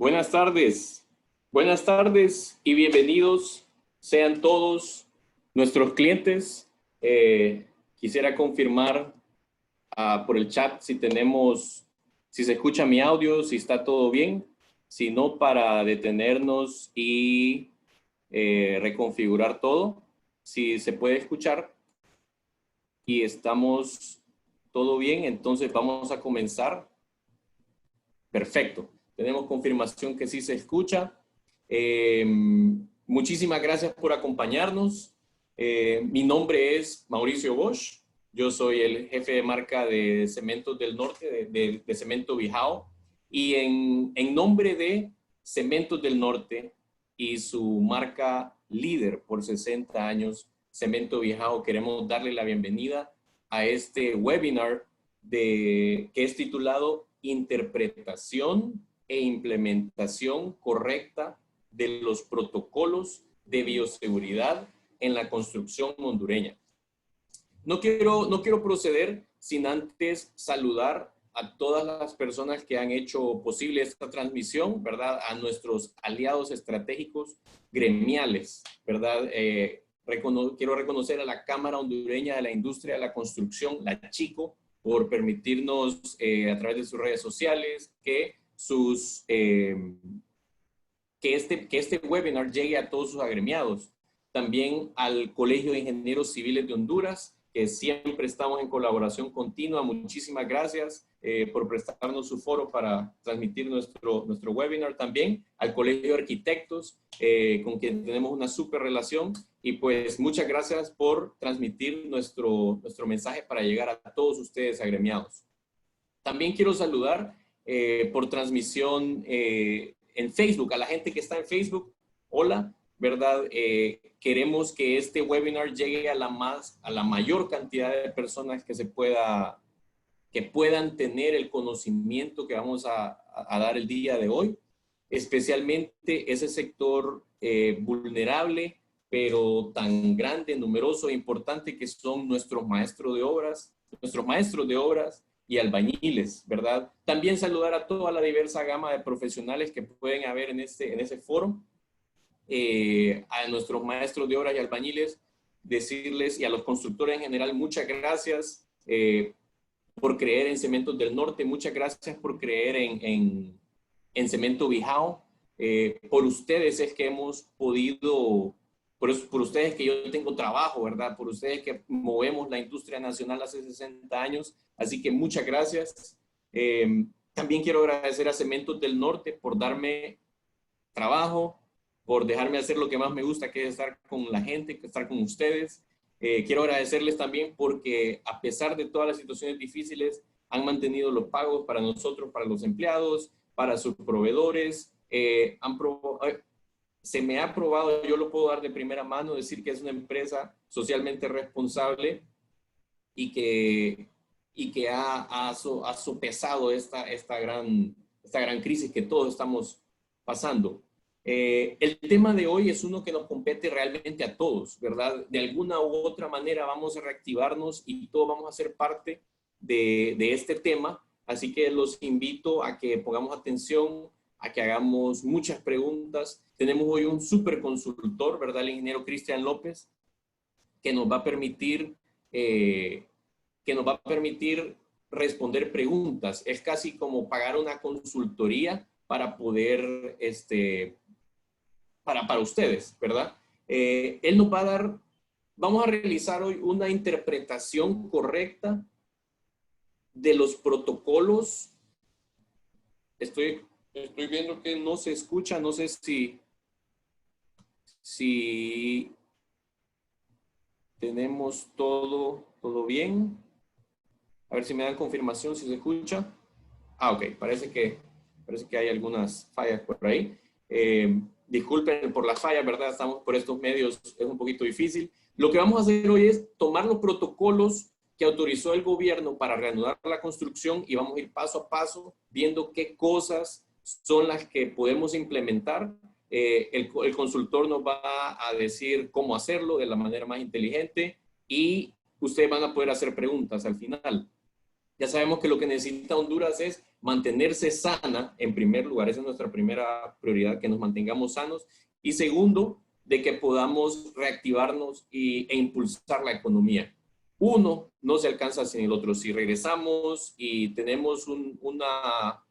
Buenas tardes y bienvenidos sean todos nuestros clientes. Quisiera confirmar por el chat si se escucha mi audio, si está todo bien, si no, para detenernos y reconfigurar todo. Si se puede escuchar y estamos todo bien, entonces vamos a comenzar. Perfecto. Tenemos confirmación que sí se escucha. Muchísimas gracias por acompañarnos. Mi nombre es Mauricio Bosch. Yo soy el jefe de marca de Cementos del Norte, de Cemento Bijao. Y en nombre de Cementos del Norte y su marca líder por 60 años, Cemento Bijao, queremos darle la bienvenida a este webinar que es titulado Interpretación e implementación correcta de los protocolos de bioseguridad en la construcción hondureña. No quiero proceder sin antes saludar a todas las personas que han hecho posible esta transmisión, ¿verdad? A nuestros aliados estratégicos gremiales, ¿verdad? Quiero reconocer a la Cámara Hondureña de la Industria de la Construcción, la CHICO, por permitirnos a través de sus redes sociales que este webinar llegue a todos sus agremiados. También al Colegio de Ingenieros Civiles de Honduras, que siempre estamos en colaboración continua. Muchísimas gracias por prestarnos su foro para transmitir nuestro webinar. También al Colegio de Arquitectos, con quien tenemos una súper relación. Y pues muchas gracias por transmitir nuestro mensaje para llegar a todos ustedes agremiados. También quiero saludar por transmisión en Facebook, a la gente que está en Facebook. Hola, ¿verdad? Queremos que este webinar llegue a la mayor cantidad de personas que puedan tener el conocimiento que vamos a dar el día de hoy, especialmente ese sector vulnerable, pero tan grande, numeroso e importante que son nuestros maestros de obras y albañiles, ¿verdad? También saludar a toda la diversa gama de profesionales que pueden haber en ese foro. A nuestros maestros de obras y albañiles, decirles, y a los constructores en general, muchas gracias por creer en Cementos del Norte, muchas gracias por creer en Cemento Bijao. Por ustedes es que hemos podido, por ustedes que yo tengo trabajo, ¿verdad? Por ustedes que movemos la industria nacional hace 60 años. Así que muchas gracias. También quiero agradecer a Cementos del Norte por darme trabajo, por dejarme hacer lo que más me gusta, que es estar con la gente, que estar con ustedes. Quiero agradecerles también porque a pesar de todas las situaciones difíciles, han mantenido los pagos para nosotros, para los empleados, para sus proveedores. Se me ha probado, yo lo puedo dar de primera mano, decir que es una empresa socialmente responsable y que ha sopesado esta gran crisis que todos estamos pasando. El tema de hoy es uno que nos compete realmente a todos, ¿verdad? De alguna u otra manera vamos a reactivarnos y todos vamos a ser parte de este tema. Así que los invito a que pongamos atención, a que hagamos muchas preguntas. Tenemos hoy un súper consultor, ¿verdad? El ingeniero Cristian López, que nos va a permitir responder preguntas. Es casi como pagar una consultoría para poder, para ustedes, ¿verdad? Él nos va a dar, vamos a realizar hoy una interpretación correcta de los protocolos. Estoy viendo que no se escucha, no sé si tenemos todo bien. A ver si me dan confirmación si se escucha. Ok, parece que hay algunas fallas por ahí. Disculpen por las fallas, ¿verdad? Estamos por estos medios, es un poquito difícil. Lo que vamos a hacer hoy es tomar los protocolos que autorizó el gobierno para reanudar la construcción y vamos a ir paso a paso viendo qué cosas son las que podemos implementar. El consultor nos va a decir cómo hacerlo de la manera más inteligente y ustedes van a poder hacer preguntas al final. Ya sabemos que lo que necesita Honduras es mantenerse sana, en primer lugar, esa es nuestra primera prioridad, que nos mantengamos sanos. Y segundo, de que podamos reactivarnos e impulsar la economía. Uno no se alcanza sin el otro. Si regresamos y tenemos una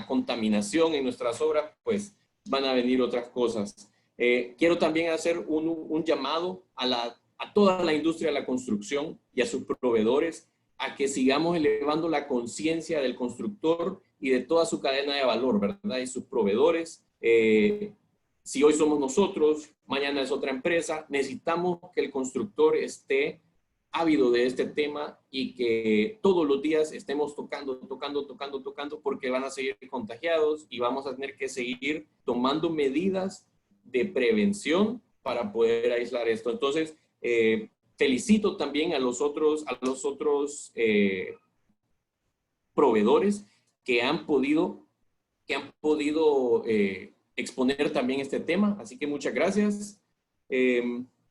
contaminación en nuestras obras, pues van a venir otras cosas. Quiero también hacer un llamado a toda la industria de la construcción y a sus proveedores a que sigamos elevando la conciencia del constructor y de toda su cadena de valor, ¿verdad? Y sus proveedores. Si hoy somos nosotros, mañana es otra empresa, necesitamos que el constructor esté ávido de este tema y que todos los días estemos tocando, porque van a seguir contagiados y vamos a tener que seguir tomando medidas de prevención para poder aislar esto. Entonces, felicito también a los otros proveedores que han podido exponer también este tema. Así que muchas gracias.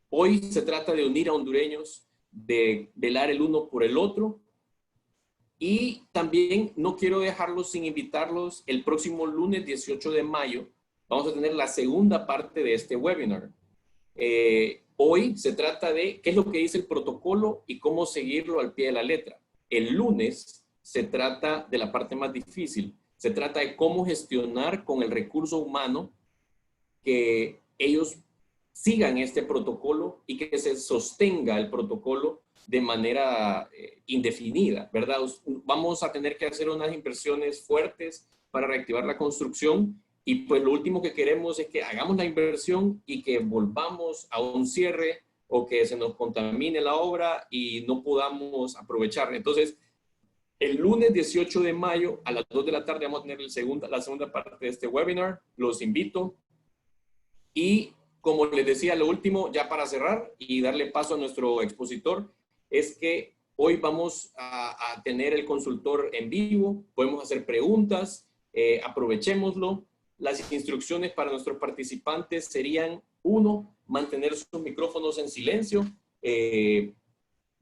Hoy se trata de unir a hondureños, de velar el uno por el otro. Y también no quiero dejarlos sin invitarlos. El próximo lunes 18 de mayo vamos a tener la segunda parte de este webinar. Hoy se trata de qué es lo que dice el protocolo y cómo seguirlo al pie de la letra. El lunes se trata de la parte más difícil. Se trata de cómo gestionar con el recurso humano que ellos sigan este protocolo y que se sostenga el protocolo de manera indefinida, ¿verdad? Vamos a tener que hacer unas inversiones fuertes para reactivar la construcción y pues lo último que queremos es que hagamos la inversión y que volvamos a un cierre o que se nos contamine la obra y no podamos aprovechar. Entonces, el lunes 18 de mayo a las 2 de la tarde vamos a tener la segunda parte de este webinar. Los invito. Y como les decía, lo último, ya para cerrar y darle paso a nuestro expositor, es que hoy vamos a tener el consultor en vivo. Podemos hacer preguntas, aprovechémoslo. Las instrucciones para nuestros participantes serían: 1, mantener sus micrófonos en silencio.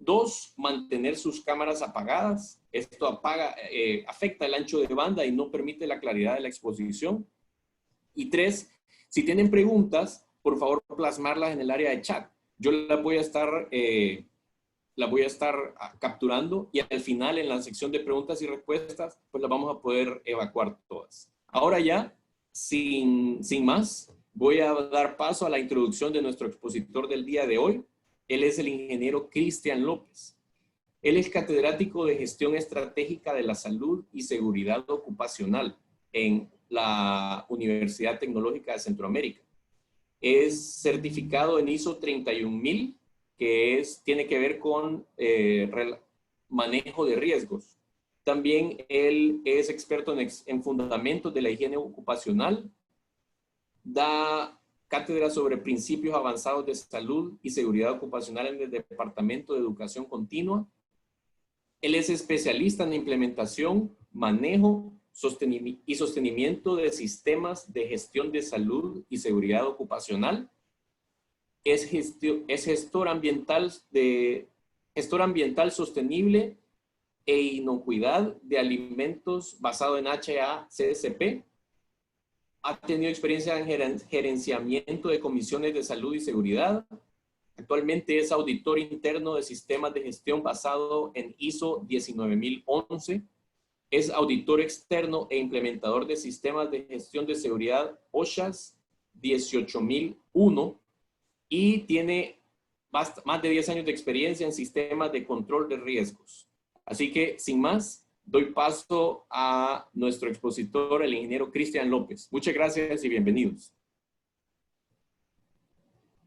2, mantener sus cámaras apagadas. Esto afecta el ancho de banda y no permite la claridad de la exposición. Y 3, si tienen preguntas, por favor plasmarlas en el área de chat. Yo las voy a estar capturando y al final en la sección de preguntas y respuestas, pues las vamos a poder evacuar todas. Ahora ya, sin más, voy a dar paso a la introducción de nuestro expositor del día de hoy. Él es el ingeniero Cristian López. Él es catedrático de Gestión Estratégica de la Salud y Seguridad Ocupacional en la Universidad Tecnológica de Centroamérica. Es certificado en ISO 31000, que tiene que ver con manejo de riesgos. También él es experto en fundamentos de la higiene ocupacional. Da cátedra sobre principios avanzados de salud y seguridad ocupacional en el Departamento de Educación Continua. Él es especialista en implementación, manejo y sostenimiento de sistemas de gestión de salud y seguridad ocupacional. Es gestor ambiental sostenible e inocuidad de alimentos basado en HACCP. Ha tenido experiencia en gerenciamiento de comisiones de salud y seguridad. Actualmente es auditor interno de sistemas de gestión basado en ISO 19011. Es auditor externo e implementador de sistemas de gestión de seguridad OSHAS 18001 y tiene más de 10 años de experiencia en sistemas de control de riesgos. Así que, sin más, doy paso a nuestro expositor, el ingeniero Cristian López. Muchas gracias y bienvenidos.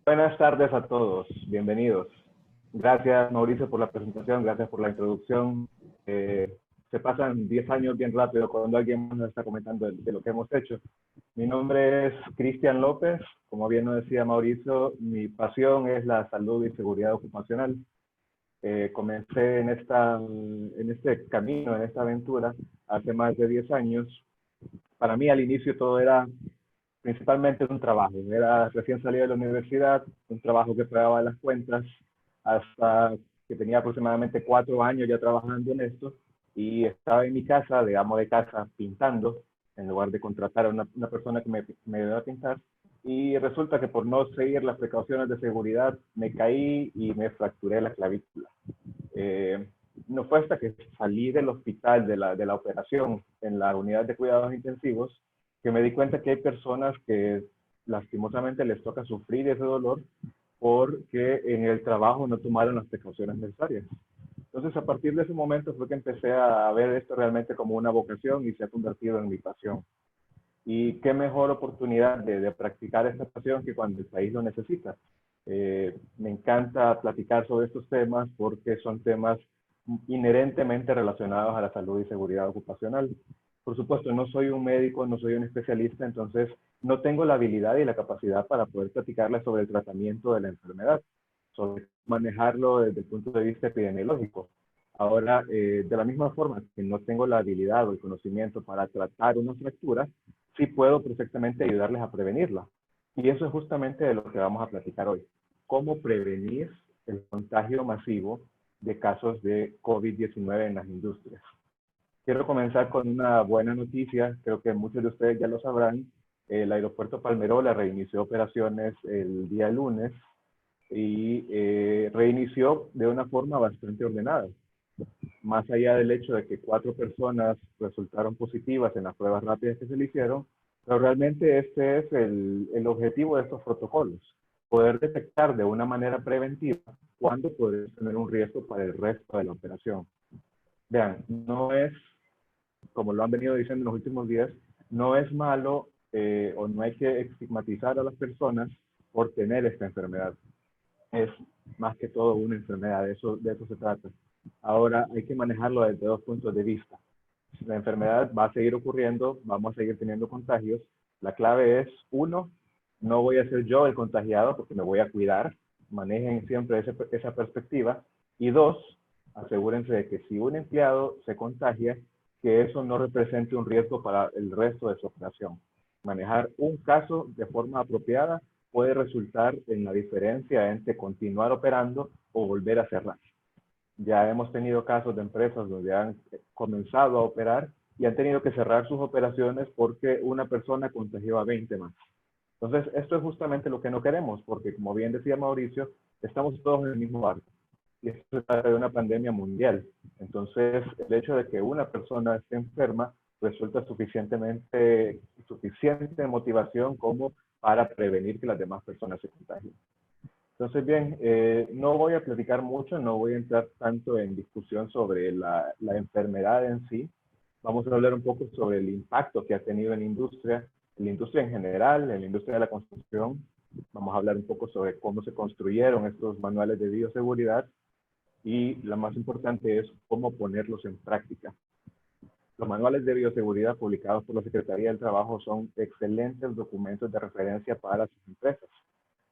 Buenas tardes a todos, bienvenidos. Gracias, Mauricio, por la presentación, gracias por la introducción. Se pasan 10 años bien rápido cuando alguien nos está comentando de lo que hemos hecho. Mi nombre es Cristian López, como bien nos decía Mauricio, mi pasión es la salud y seguridad ocupacional. Comencé en este camino, en esta aventura, hace más de 10 años. Para mí al inicio todo era principalmente un trabajo. Era recién salido de la universidad, un trabajo que pagaba las cuentas, hasta que tenía aproximadamente 4 años ya trabajando en esto. y estaba en mi casa, de amo de casa, pintando, en lugar de contratar a una persona que me ayudara a pintar. Y resulta que por no seguir las precauciones de seguridad, me caí y me fracturé la clavícula. Eh, no fue hasta que salí del hospital, de la operación, en la unidad de cuidados intensivos, que me di cuenta que hay personas que lastimosamente les toca sufrir ese dolor porque en el trabajo no tomaron las precauciones necesarias. Entonces, a partir de ese momento fue que empecé a ver esto realmente como una vocación y se ha convertido en mi pasión. Y qué mejor oportunidad de practicar esta pasión que cuando el país lo necesita. Me encanta platicar sobre estos temas porque son temas inherentemente relacionados a la salud y seguridad ocupacional. Por supuesto, no soy un médico, no soy un especialista, entonces no tengo la habilidad y la capacidad para poder platicarles sobre el tratamiento de la enfermedad, sobre manejarlo desde el punto de vista epidemiológico. Ahora, de la misma forma que no tengo la habilidad o el conocimiento para tratar una fractura, sí puedo perfectamente ayudarles a prevenirla. Y eso es justamente de lo que vamos a platicar hoy. Cómo prevenir el contagio masivo de casos de COVID-19 en las industrias. Quiero comenzar con una buena noticia, creo que muchos de ustedes ya lo sabrán. El aeropuerto Palmerola reinició operaciones el día lunes y reinició de una forma bastante ordenada. Más allá del hecho de que 4 personas resultaron positivas en las pruebas rápidas que se le hicieron, pero realmente este es el objetivo de estos protocolos, poder detectar de una manera preventiva cuándo podemos tener un riesgo para el resto de la operación. Vean, no es, como lo han venido diciendo en los últimos días, no es malo o no hay que estigmatizar a las personas por tener esta enfermedad. Es más que todo una enfermedad, de eso se trata. Ahora hay que manejarlo desde 2 puntos de vista. La enfermedad va a seguir ocurriendo, vamos a seguir teniendo contagios. La clave es, 1, no voy a ser yo el contagiado porque me voy a cuidar. Manejen siempre esa perspectiva. Y 2, asegúrense de que si un empleado se contagia, que eso no represente un riesgo para el resto de su operación. Manejar un caso de forma apropiada puede resultar en la diferencia entre continuar operando o volver a cerrar. Ya hemos tenido casos de empresas donde han comenzado a operar y han tenido que cerrar sus operaciones porque una persona contagió a 20 más. Entonces, esto es justamente lo que no queremos, porque como bien decía Mauricio, estamos todos en el mismo barco. Y esto se trata de una pandemia mundial. Entonces, el hecho de que una persona esté enferma resulta suficiente motivación como para prevenir que las demás personas se contagien. Entonces, bien, no voy a platicar mucho, no voy a entrar tanto en discusión sobre la enfermedad en sí. Vamos a hablar un poco sobre el impacto que ha tenido en la industria en general, en la industria de la construcción. Vamos a hablar un poco sobre cómo se construyeron estos manuales de bioseguridad y lo más importante es cómo ponerlos en práctica. Los manuales de bioseguridad publicados por la Secretaría del Trabajo son excelentes documentos de referencia para sus empresas.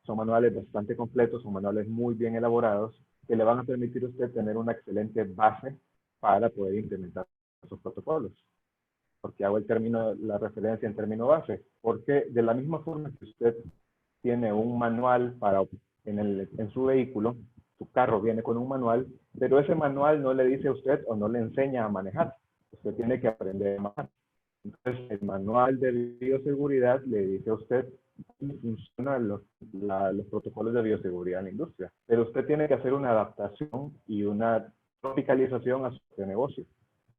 Son manuales bastante completos, son manuales muy bien elaborados que le van a permitir a usted tener una excelente base para poder implementar esos protocolos. Porque hago la referencia en término base, porque de la misma forma que usted tiene un manual en su vehículo, su carro viene con un manual, pero ese manual no le dice a usted o no le enseña a manejar. Usted tiene que aprender a manejar. Entonces, el manual de bioseguridad le dice a usted cómo funcionan los protocolos de bioseguridad en la industria. Pero usted tiene que hacer una adaptación y una tropicalización a su negocio.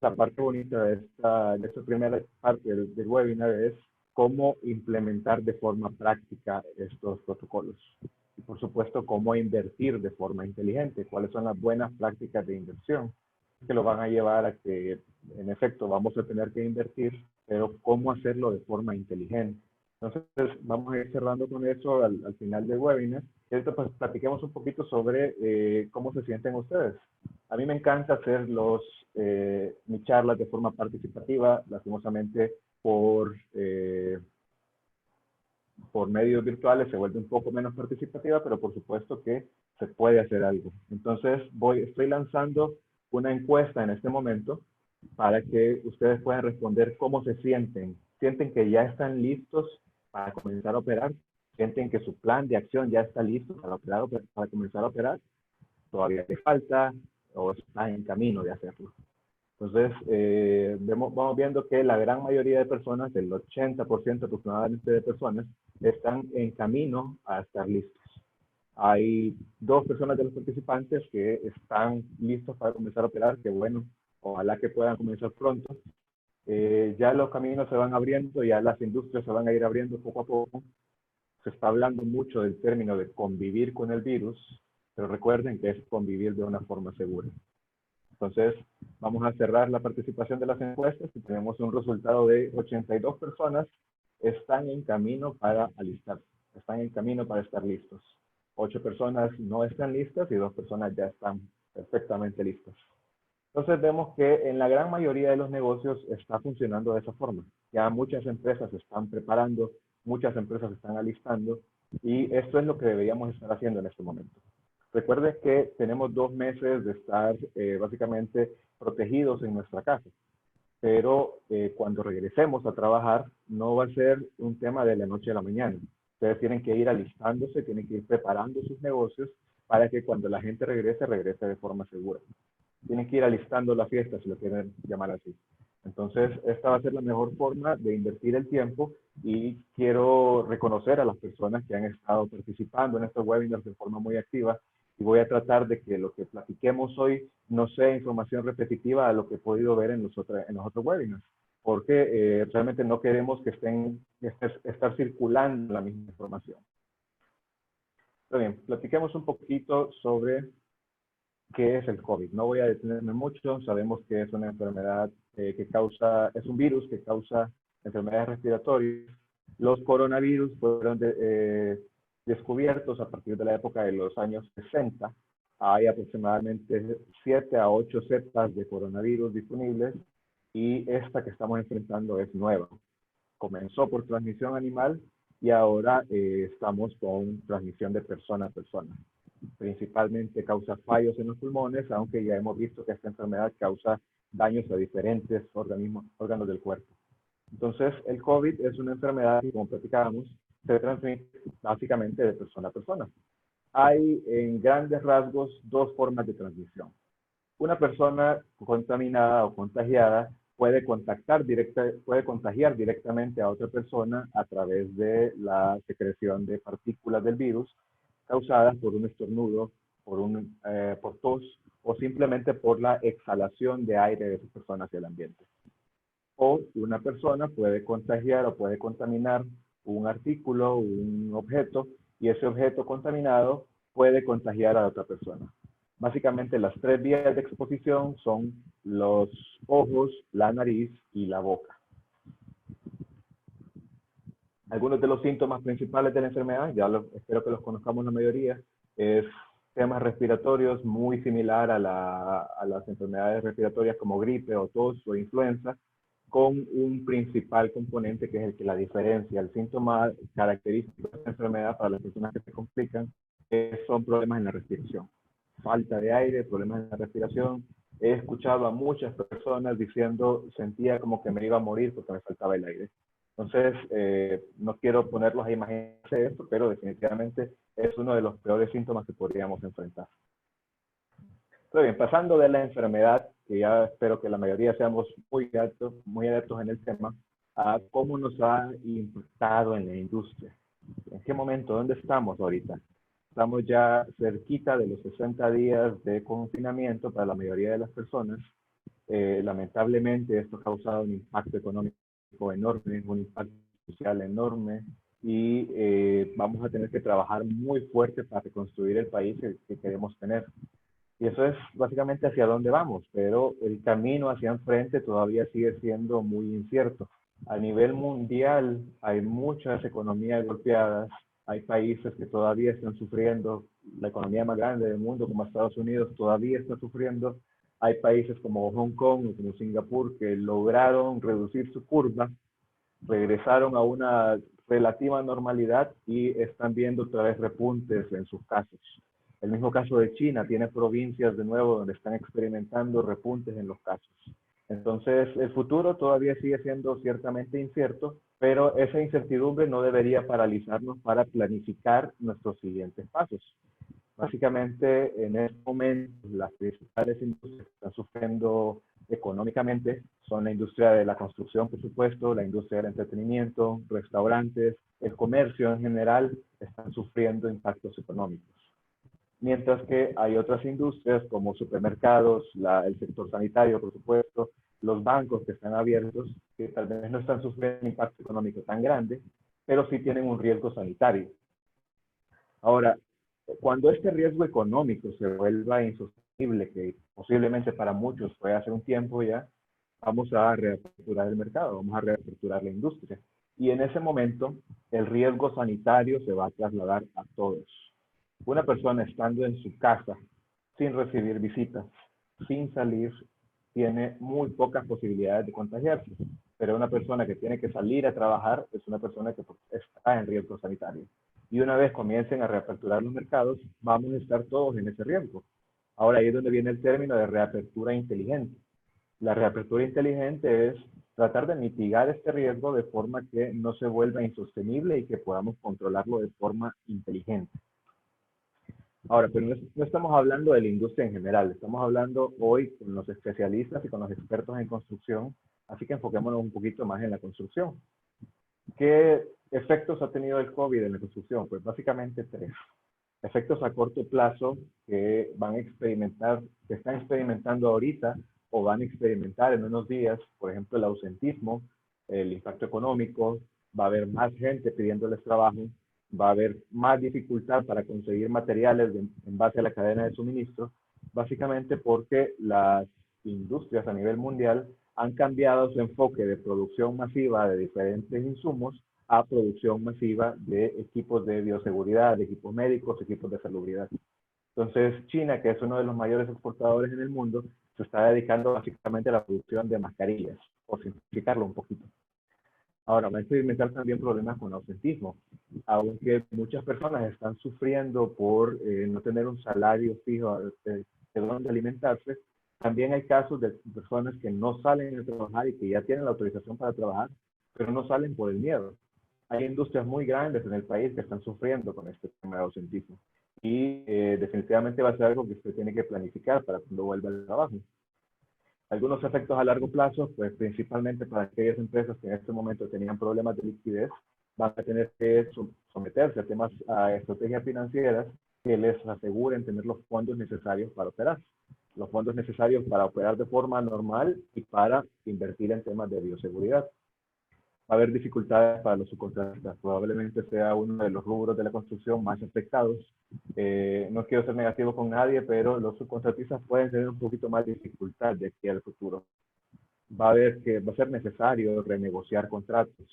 La parte bonita de esta primera parte del webinar es cómo implementar de forma práctica estos protocolos. Y por supuesto, cómo invertir de forma inteligente, cuáles son las buenas prácticas de inversión que lo van a llevar a que, en efecto, vamos a tener que invertir, pero cómo hacerlo de forma inteligente. Entonces, vamos a ir cerrando con eso al final del webinar. Y ahorita pues platiquemos un poquito sobre cómo se sienten ustedes. A mí me encanta hacer mis charlas de forma participativa, lastimosamente por medios virtuales se vuelve un poco menos participativa, pero por supuesto que se puede hacer algo. Entonces, estoy lanzando una encuesta en este momento para que ustedes puedan responder cómo se sienten. ¿Sienten que ya están listos para comenzar a operar? ¿Sienten que su plan de acción ya está listo para comenzar a operar? ¿Todavía le falta o está en camino de hacerlo? Entonces, vamos viendo que la gran mayoría de personas, el 80% aproximadamente de personas, están en camino a estar listos. Hay 2 personas de los participantes que están listos para comenzar a operar, que bueno, ojalá que puedan comenzar pronto. Ya los caminos se van abriendo, ya las industrias se van a ir abriendo poco a poco. Se está hablando mucho del término de convivir con el virus, pero recuerden que es convivir de una forma segura. Entonces, vamos a cerrar la participación de las encuestas y tenemos un resultado de 82 personas están en camino para alistarse, están en camino para estar listos. 8 personas no están listas y 2 personas ya están perfectamente listas. Entonces vemos que en la gran mayoría de los negocios está funcionando de esa forma. Ya muchas empresas se están preparando, muchas empresas se están alistando y esto es lo que deberíamos estar haciendo en este momento. Recuerde que tenemos 2 meses de estar básicamente protegidos en nuestra casa, pero cuando regresemos a trabajar no va a ser un tema de la noche a la mañana. Ustedes tienen que ir alistándose, tienen que ir preparando sus negocios para que cuando la gente regrese, regrese de forma segura. Tienen que ir alistando la fiesta, si lo quieren llamar así. Entonces, esta va a ser la mejor forma de invertir el tiempo y quiero reconocer a las personas que han estado participando en estos webinars de forma muy activa y voy a tratar de que lo que platiquemos hoy no sea información repetitiva a lo que he podido ver en los otros webinars, porque realmente no queremos que estar circulando la misma información. Pero bien, platiquemos un poquito sobre qué es el COVID. No voy a detenerme mucho, sabemos que es una enfermedad es un virus que causa enfermedades respiratorias. Los coronavirus fueron descubiertos a partir de la época de los años 60. Hay aproximadamente 7 a 8 cepas de coronavirus disponibles y esta que estamos enfrentando es nueva. Comenzó por transmisión animal y ahora estamos con transmisión de persona a persona. Principalmente causa fallos en los pulmones, aunque ya hemos visto que esta enfermedad causa daños a diferentes órganos del cuerpo. Entonces, el COVID es una enfermedad que, como platicábamos, se transmite básicamente de persona a persona. Hay, en grandes rasgos, 2 formas de transmisión. Una persona contaminada o contagiada puede contagiar directamente a otra persona a través de la secreción de partículas del virus causadas por un estornudo, por tos o simplemente por la exhalación de aire de esa persona hacia el ambiente. O una persona puede contagiar o puede contaminar un artículo, un objeto, y ese objeto contaminado puede contagiar a otra persona. Básicamente las 3 vías de exposición son los ojos, la nariz y la boca. Algunos de los síntomas principales de la enfermedad, espero que los conozcamos la mayoría, es temas respiratorios muy similar a las enfermedades respiratorias como gripe o tos o influenza, con un principal componente que es el que la diferencia. El síntoma característico de esta enfermedad para las personas que se complican son problemas en la respiración. Falta de aire, problemas en la respiración. He escuchado a muchas personas diciendo, sentía como que me iba a morir porque me faltaba el aire. Entonces, no quiero ponerlos a imaginarse esto, pero definitivamente es uno de los peores síntomas que podríamos enfrentar. Pero bien, pasando de la enfermedad, que ya espero que la mayoría seamos muy adeptos en el tema, a cómo nos ha impactado en la industria. ¿En qué momento? ¿Dónde estamos ahorita? Estamos ya cerquita de los 60 días de confinamiento para la mayoría de las personas. Lamentablemente esto ha causado un impacto económico enorme, un impacto social enorme y vamos a tener que trabajar muy fuerte para reconstruir el país que queremos tener. Y eso es básicamente hacia dónde vamos, pero el camino hacia enfrente todavía sigue siendo muy incierto. A nivel mundial hay muchas economías golpeadas, hay países que todavía están sufriendo, la economía más grande del mundo como Estados Unidos todavía está sufriendo, hay países como Hong Kong o como Singapur que lograron reducir su curva, regresaron a una relativa normalidad y están viendo otra vez repuntes en sus casos. El mismo caso de China, tiene provincias de nuevo donde están experimentando repuntes en los casos. Entonces, el futuro todavía sigue siendo ciertamente incierto, pero esa incertidumbre no debería paralizarnos para planificar nuestros siguientes pasos. Básicamente, en este momento, las principales industrias están sufriendo económicamente son la industria de la construcción, por supuesto, la industria del entretenimiento, restaurantes, el comercio en general están sufriendo impactos económicos. Mientras que hay otras industrias como supermercados, el sector sanitario, por supuesto, los bancos que están abiertos, que tal vez no están sufriendo un impacto económico tan grande, pero sí tienen un riesgo sanitario. Ahora, cuando este riesgo económico se vuelva insostenible, que posiblemente para muchos fue hace un tiempo ya, vamos a reaperturar el mercado, vamos a reaperturar la industria. Y en ese momento, el riesgo sanitario se va a trasladar a todos. Una persona estando en su casa, sin recibir visitas, sin salir, tiene muy pocas posibilidades de contagiarse. Pero una persona que tiene que salir a trabajar es una persona que está en riesgo sanitario. Y una vez comiencen a reaperturar los mercados, vamos a estar todos en ese riesgo. Ahora ahí es donde viene el término de reapertura inteligente. La reapertura inteligente es tratar de mitigar este riesgo de forma que no se vuelva insostenible y que podamos controlarlo de forma inteligente. Ahora, pero no estamos hablando de la industria en general, estamos hablando hoy con los especialistas y con los expertos en construcción, así que enfoquémonos un poquito más en la construcción. ¿Qué efectos ha tenido el COVID en la construcción? Pues básicamente tres. Efectos a corto plazo que que están experimentando ahorita o van a experimentar en unos días, por ejemplo, el ausentismo, el impacto económico, va a haber más gente pidiéndoles trabajo, va a haber más dificultad para conseguir materiales en base a la cadena de suministro, básicamente porque las industrias a nivel mundial han cambiado su enfoque de producción masiva de diferentes insumos a producción masiva de equipos de bioseguridad, de equipos médicos, equipos de salubridad. Entonces, China, que es uno de los mayores exportadores en el mundo, se está dedicando básicamente a la producción de mascarillas, por simplificarlo un poquito. Ahora, va a experimentar también problemas con ausentismo, aunque muchas personas están sufriendo por no tener un salario fijo de dónde alimentarse. También hay casos de personas que no salen a trabajar y que ya tienen la autorización para trabajar, pero no salen por el miedo. Hay industrias muy grandes en el país que están sufriendo con este tema de ausentismo. Y definitivamente va a ser algo que usted tiene que planificar para cuando vuelva al trabajo. Algunos efectos a largo plazo, pues principalmente para aquellas empresas que en este momento tenían problemas de liquidez, van a tener que someterse a estrategias financieras que les aseguren tener los fondos necesarios para operar. Los fondos necesarios para operar de forma normal y para invertir en temas de bioseguridad. Va a haber dificultades para los subcontratistas. Probablemente sea uno de los rubros de la construcción más afectados. No quiero ser negativo con nadie, pero los subcontratistas pueden tener un poquito más de dificultad de aquí al futuro. Va a ser necesario renegociar contratos.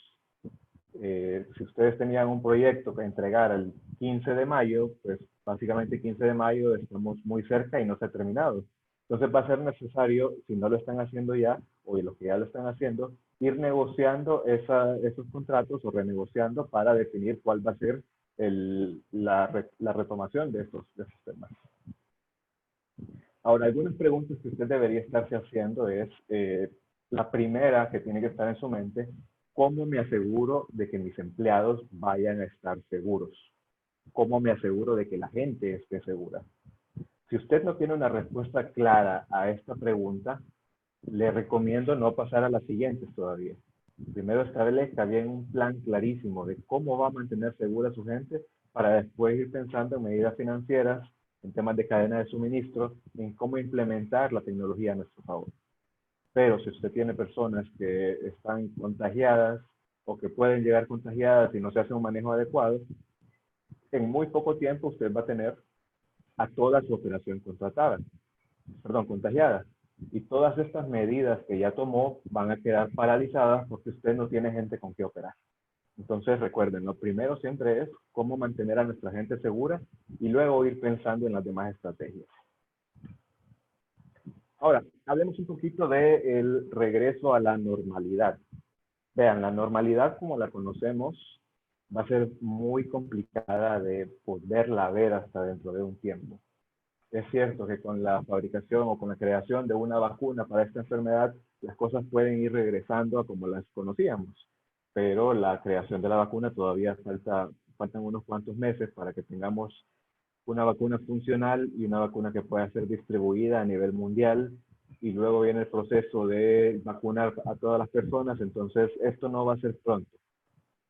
Si ustedes tenían un proyecto que entregar el 15 de mayo, pues básicamente el 15 de mayo estamos muy cerca y no se ha terminado. Entonces va a ser necesario, si no lo están haciendo ya, o los que ya lo están haciendo, ir negociando esos contratos o renegociando para definir cuál va a ser la retomación de estos temas. Ahora, algunas preguntas que usted debería estarse haciendo es, la primera que tiene que estar en su mente, ¿cómo me aseguro de que mis empleados vayan a estar seguros? ¿Cómo me aseguro de que la gente esté segura? Si usted no tiene una respuesta clara a esta pregunta, le recomiendo no pasar a las siguientes todavía. Primero establezca bien un plan clarísimo de cómo va a mantener segura a su gente para después ir pensando en medidas financieras, en temas de cadena de suministro, en cómo implementar la tecnología a nuestro favor. Pero si usted tiene personas que están contagiadas o que pueden llegar contagiadas y no se hace un manejo adecuado, en muy poco tiempo usted va a tener a toda su operación contagiada. Y todas estas medidas que ya tomó van a quedar paralizadas porque usted no tiene gente con qué operar. Entonces recuerden, lo primero siempre es cómo mantener a nuestra gente segura y luego ir pensando en las demás estrategias. Ahora, hablemos un poquito del regreso a la normalidad. Vean, la normalidad como la conocemos va a ser muy complicada de poderla ver hasta dentro de un tiempo. Es cierto que con la fabricación o con la creación de una vacuna para esta enfermedad, las cosas pueden ir regresando a como las conocíamos, pero la creación de la vacuna todavía faltan unos cuantos meses para que tengamos una vacuna funcional y una vacuna que pueda ser distribuida a nivel mundial y luego viene el proceso de vacunar a todas las personas, entonces esto no va a ser pronto.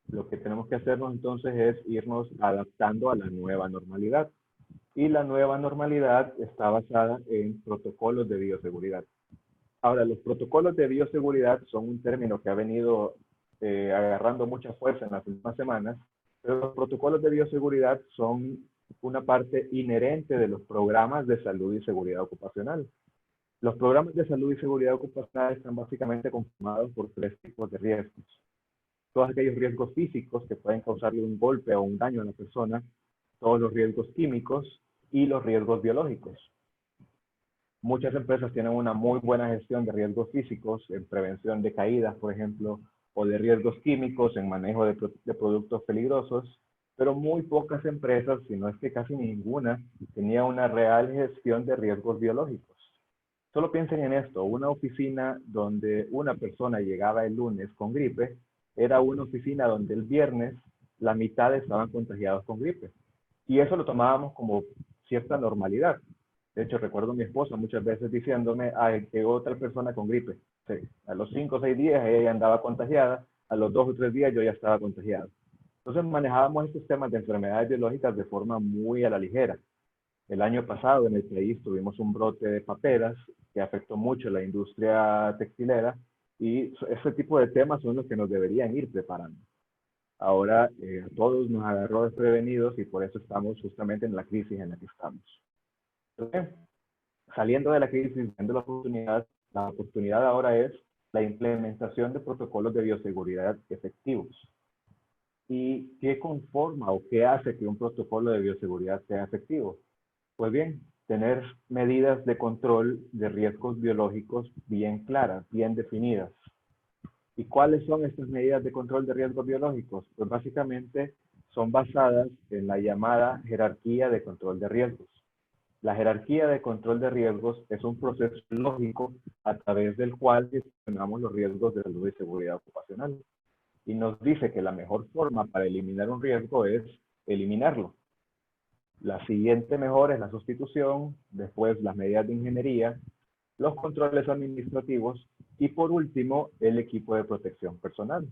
Lo que tenemos que hacernos entonces es irnos adaptando a la nueva normalidad. Y la nueva normalidad está basada en protocolos de bioseguridad. Ahora, los protocolos de bioseguridad son un término que ha venido agarrando mucha fuerza en las últimas semanas, pero los protocolos de bioseguridad son una parte inherente de los programas de salud y seguridad ocupacional. Los programas de salud y seguridad ocupacional están básicamente conformados por tres tipos de riesgos. Todos aquellos riesgos físicos que pueden causarle un golpe o un daño a la persona, todos los riesgos químicos y los riesgos biológicos. Muchas empresas tienen una muy buena gestión de riesgos físicos en prevención de caídas, por ejemplo, o de riesgos químicos en manejo de productos peligrosos, pero muy pocas empresas, si no es que casi ninguna, tenía una real gestión de riesgos biológicos. Solo piensen en esto, una oficina donde una persona llegaba el lunes con gripe, era una oficina donde el viernes la mitad estaban contagiados con gripe. Y eso lo tomábamos como cierta normalidad. De hecho, recuerdo a mi esposa muchas veces diciéndome, ay, llegó otra persona con gripe. Sí, a los 5 o 6 días ella andaba contagiada, a los 2 o 3 días yo ya estaba contagiado. Entonces manejábamos estos temas de enfermedades biológicas de forma muy a la ligera. El año pasado en el país tuvimos un brote de paperas que afectó mucho la industria textilera y ese tipo de temas son los que nos deberían ir preparando. Ahora a todos nos agarró desprevenidos y por eso estamos justamente en la crisis en la que estamos. Entonces, saliendo de la crisis, viendo la oportunidad ahora es la implementación de protocolos de bioseguridad efectivos. ¿Y qué conforma o qué hace que un protocolo de bioseguridad sea efectivo? Pues bien, tener medidas de control de riesgos biológicos bien claras, bien definidas. ¿Y cuáles son estas medidas de control de riesgos biológicos? Pues básicamente son basadas en la llamada jerarquía de control de riesgos. La jerarquía de control de riesgos es un proceso lógico a través del cual gestionamos los riesgos de salud y seguridad ocupacional. Y nos dice que la mejor forma para eliminar un riesgo es eliminarlo. La siguiente mejor es la sustitución, después las medidas de ingeniería, los controles administrativos y por último el equipo de protección personal.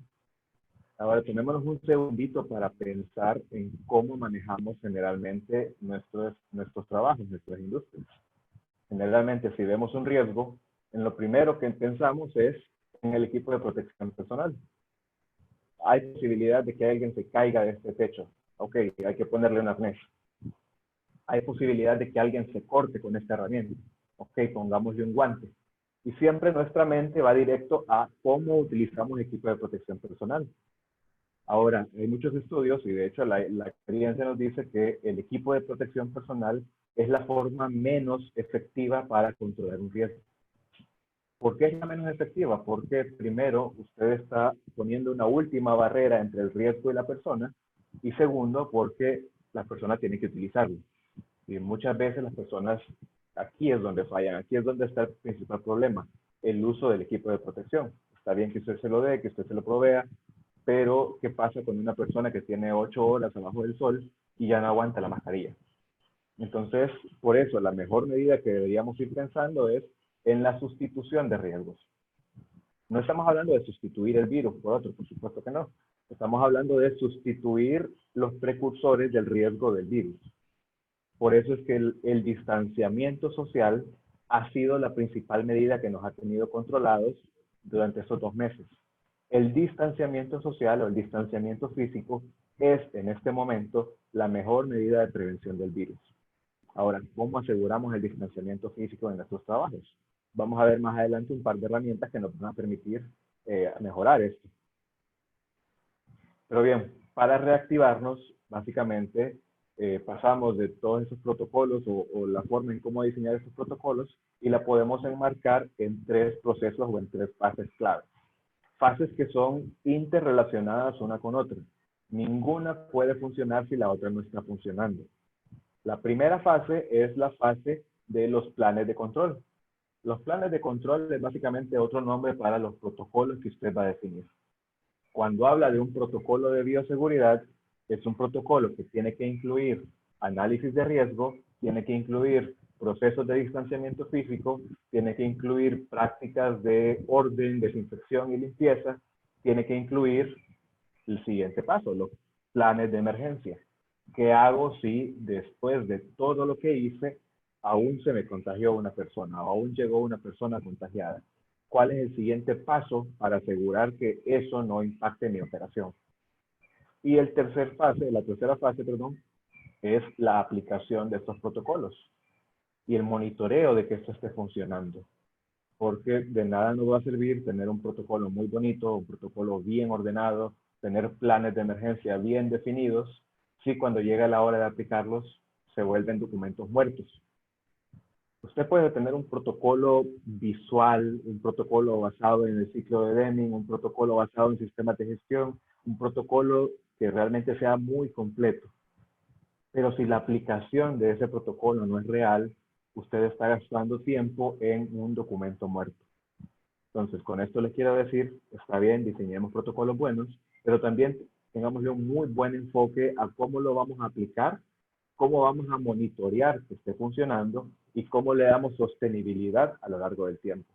Ahora tomémonos un segundito para pensar en cómo manejamos generalmente nuestros trabajos, nuestras industrias. Generalmente si vemos un riesgo, en lo primero que pensamos es en el equipo de protección personal. Hay posibilidad de que alguien se caiga de este techo. Ok, hay que ponerle un arnés. Hay posibilidad de que alguien se corte con esta herramienta. Ok, pongámosle un guante. Y siempre nuestra mente va directo a cómo utilizamos equipo de protección personal. Ahora, hay muchos estudios y de hecho la experiencia nos dice que el equipo de protección personal es la forma menos efectiva para controlar un riesgo. ¿Por qué es la menos efectiva? Porque primero, usted está poniendo una última barrera entre el riesgo y la persona y segundo, porque la persona tiene que utilizarlo. Y muchas veces las personas, aquí es donde fallan, aquí es donde está el principal problema, el uso del equipo de protección. Está bien que usted se lo dé, que usted se lo provea, pero ¿qué pasa con una persona que tiene 8 horas abajo del sol y ya no aguanta la mascarilla? Entonces, por eso, la mejor medida que deberíamos ir pensando es en la sustitución de riesgos. No estamos hablando de sustituir el virus por otro, por supuesto que no. Estamos hablando de sustituir los precursores del riesgo del virus. Por eso es que el distanciamiento social ha sido la principal medida que nos ha tenido controlados durante estos 2 meses. El distanciamiento social o el distanciamiento físico es en este momento la mejor medida de prevención del virus. Ahora, ¿cómo aseguramos el distanciamiento físico en nuestros trabajos? Vamos a ver más adelante un par de herramientas que nos van a permitir mejorar esto. Pero bien, para reactivarnos, básicamente pasamos de todos esos protocolos o la forma en cómo diseñar esos protocolos y la podemos enmarcar en 3 procesos o en 3 fases claves. Fases que son interrelacionadas una con otra. Ninguna puede funcionar si la otra no está funcionando. La primera fase es la fase de los planes de control. Los planes de control es básicamente otro nombre para los protocolos que usted va a definir. Cuando habla de un protocolo de bioseguridad, es un protocolo que tiene que incluir análisis de riesgo, tiene que incluir procesos de distanciamiento físico, tiene que incluir prácticas de orden, desinfección y limpieza, tiene que incluir el siguiente paso, los planes de emergencia. ¿Qué hago si después de todo lo que hice aún se me contagió una persona o aún llegó una persona contagiada? ¿Cuál es el siguiente paso para asegurar que eso no impacte mi operación? Y la tercera fase, es la aplicación de estos protocolos y el monitoreo de que esto esté funcionando. Porque de nada nos va a servir tener un protocolo muy bonito, un protocolo bien ordenado, tener planes de emergencia bien definidos, si cuando llega la hora de aplicarlos se vuelven documentos muertos. Usted puede tener un protocolo visual, un protocolo basado en el ciclo de Deming, un protocolo basado en sistemas de gestión, un protocolo que realmente sea muy completo. Pero si la aplicación de ese protocolo no es real, usted está gastando tiempo en un documento muerto. Entonces, con esto les quiero decir, está bien, diseñemos protocolos buenos, pero también tengámosle un muy buen enfoque a cómo lo vamos a aplicar, cómo vamos a monitorear que esté funcionando y cómo le damos sostenibilidad a lo largo del tiempo.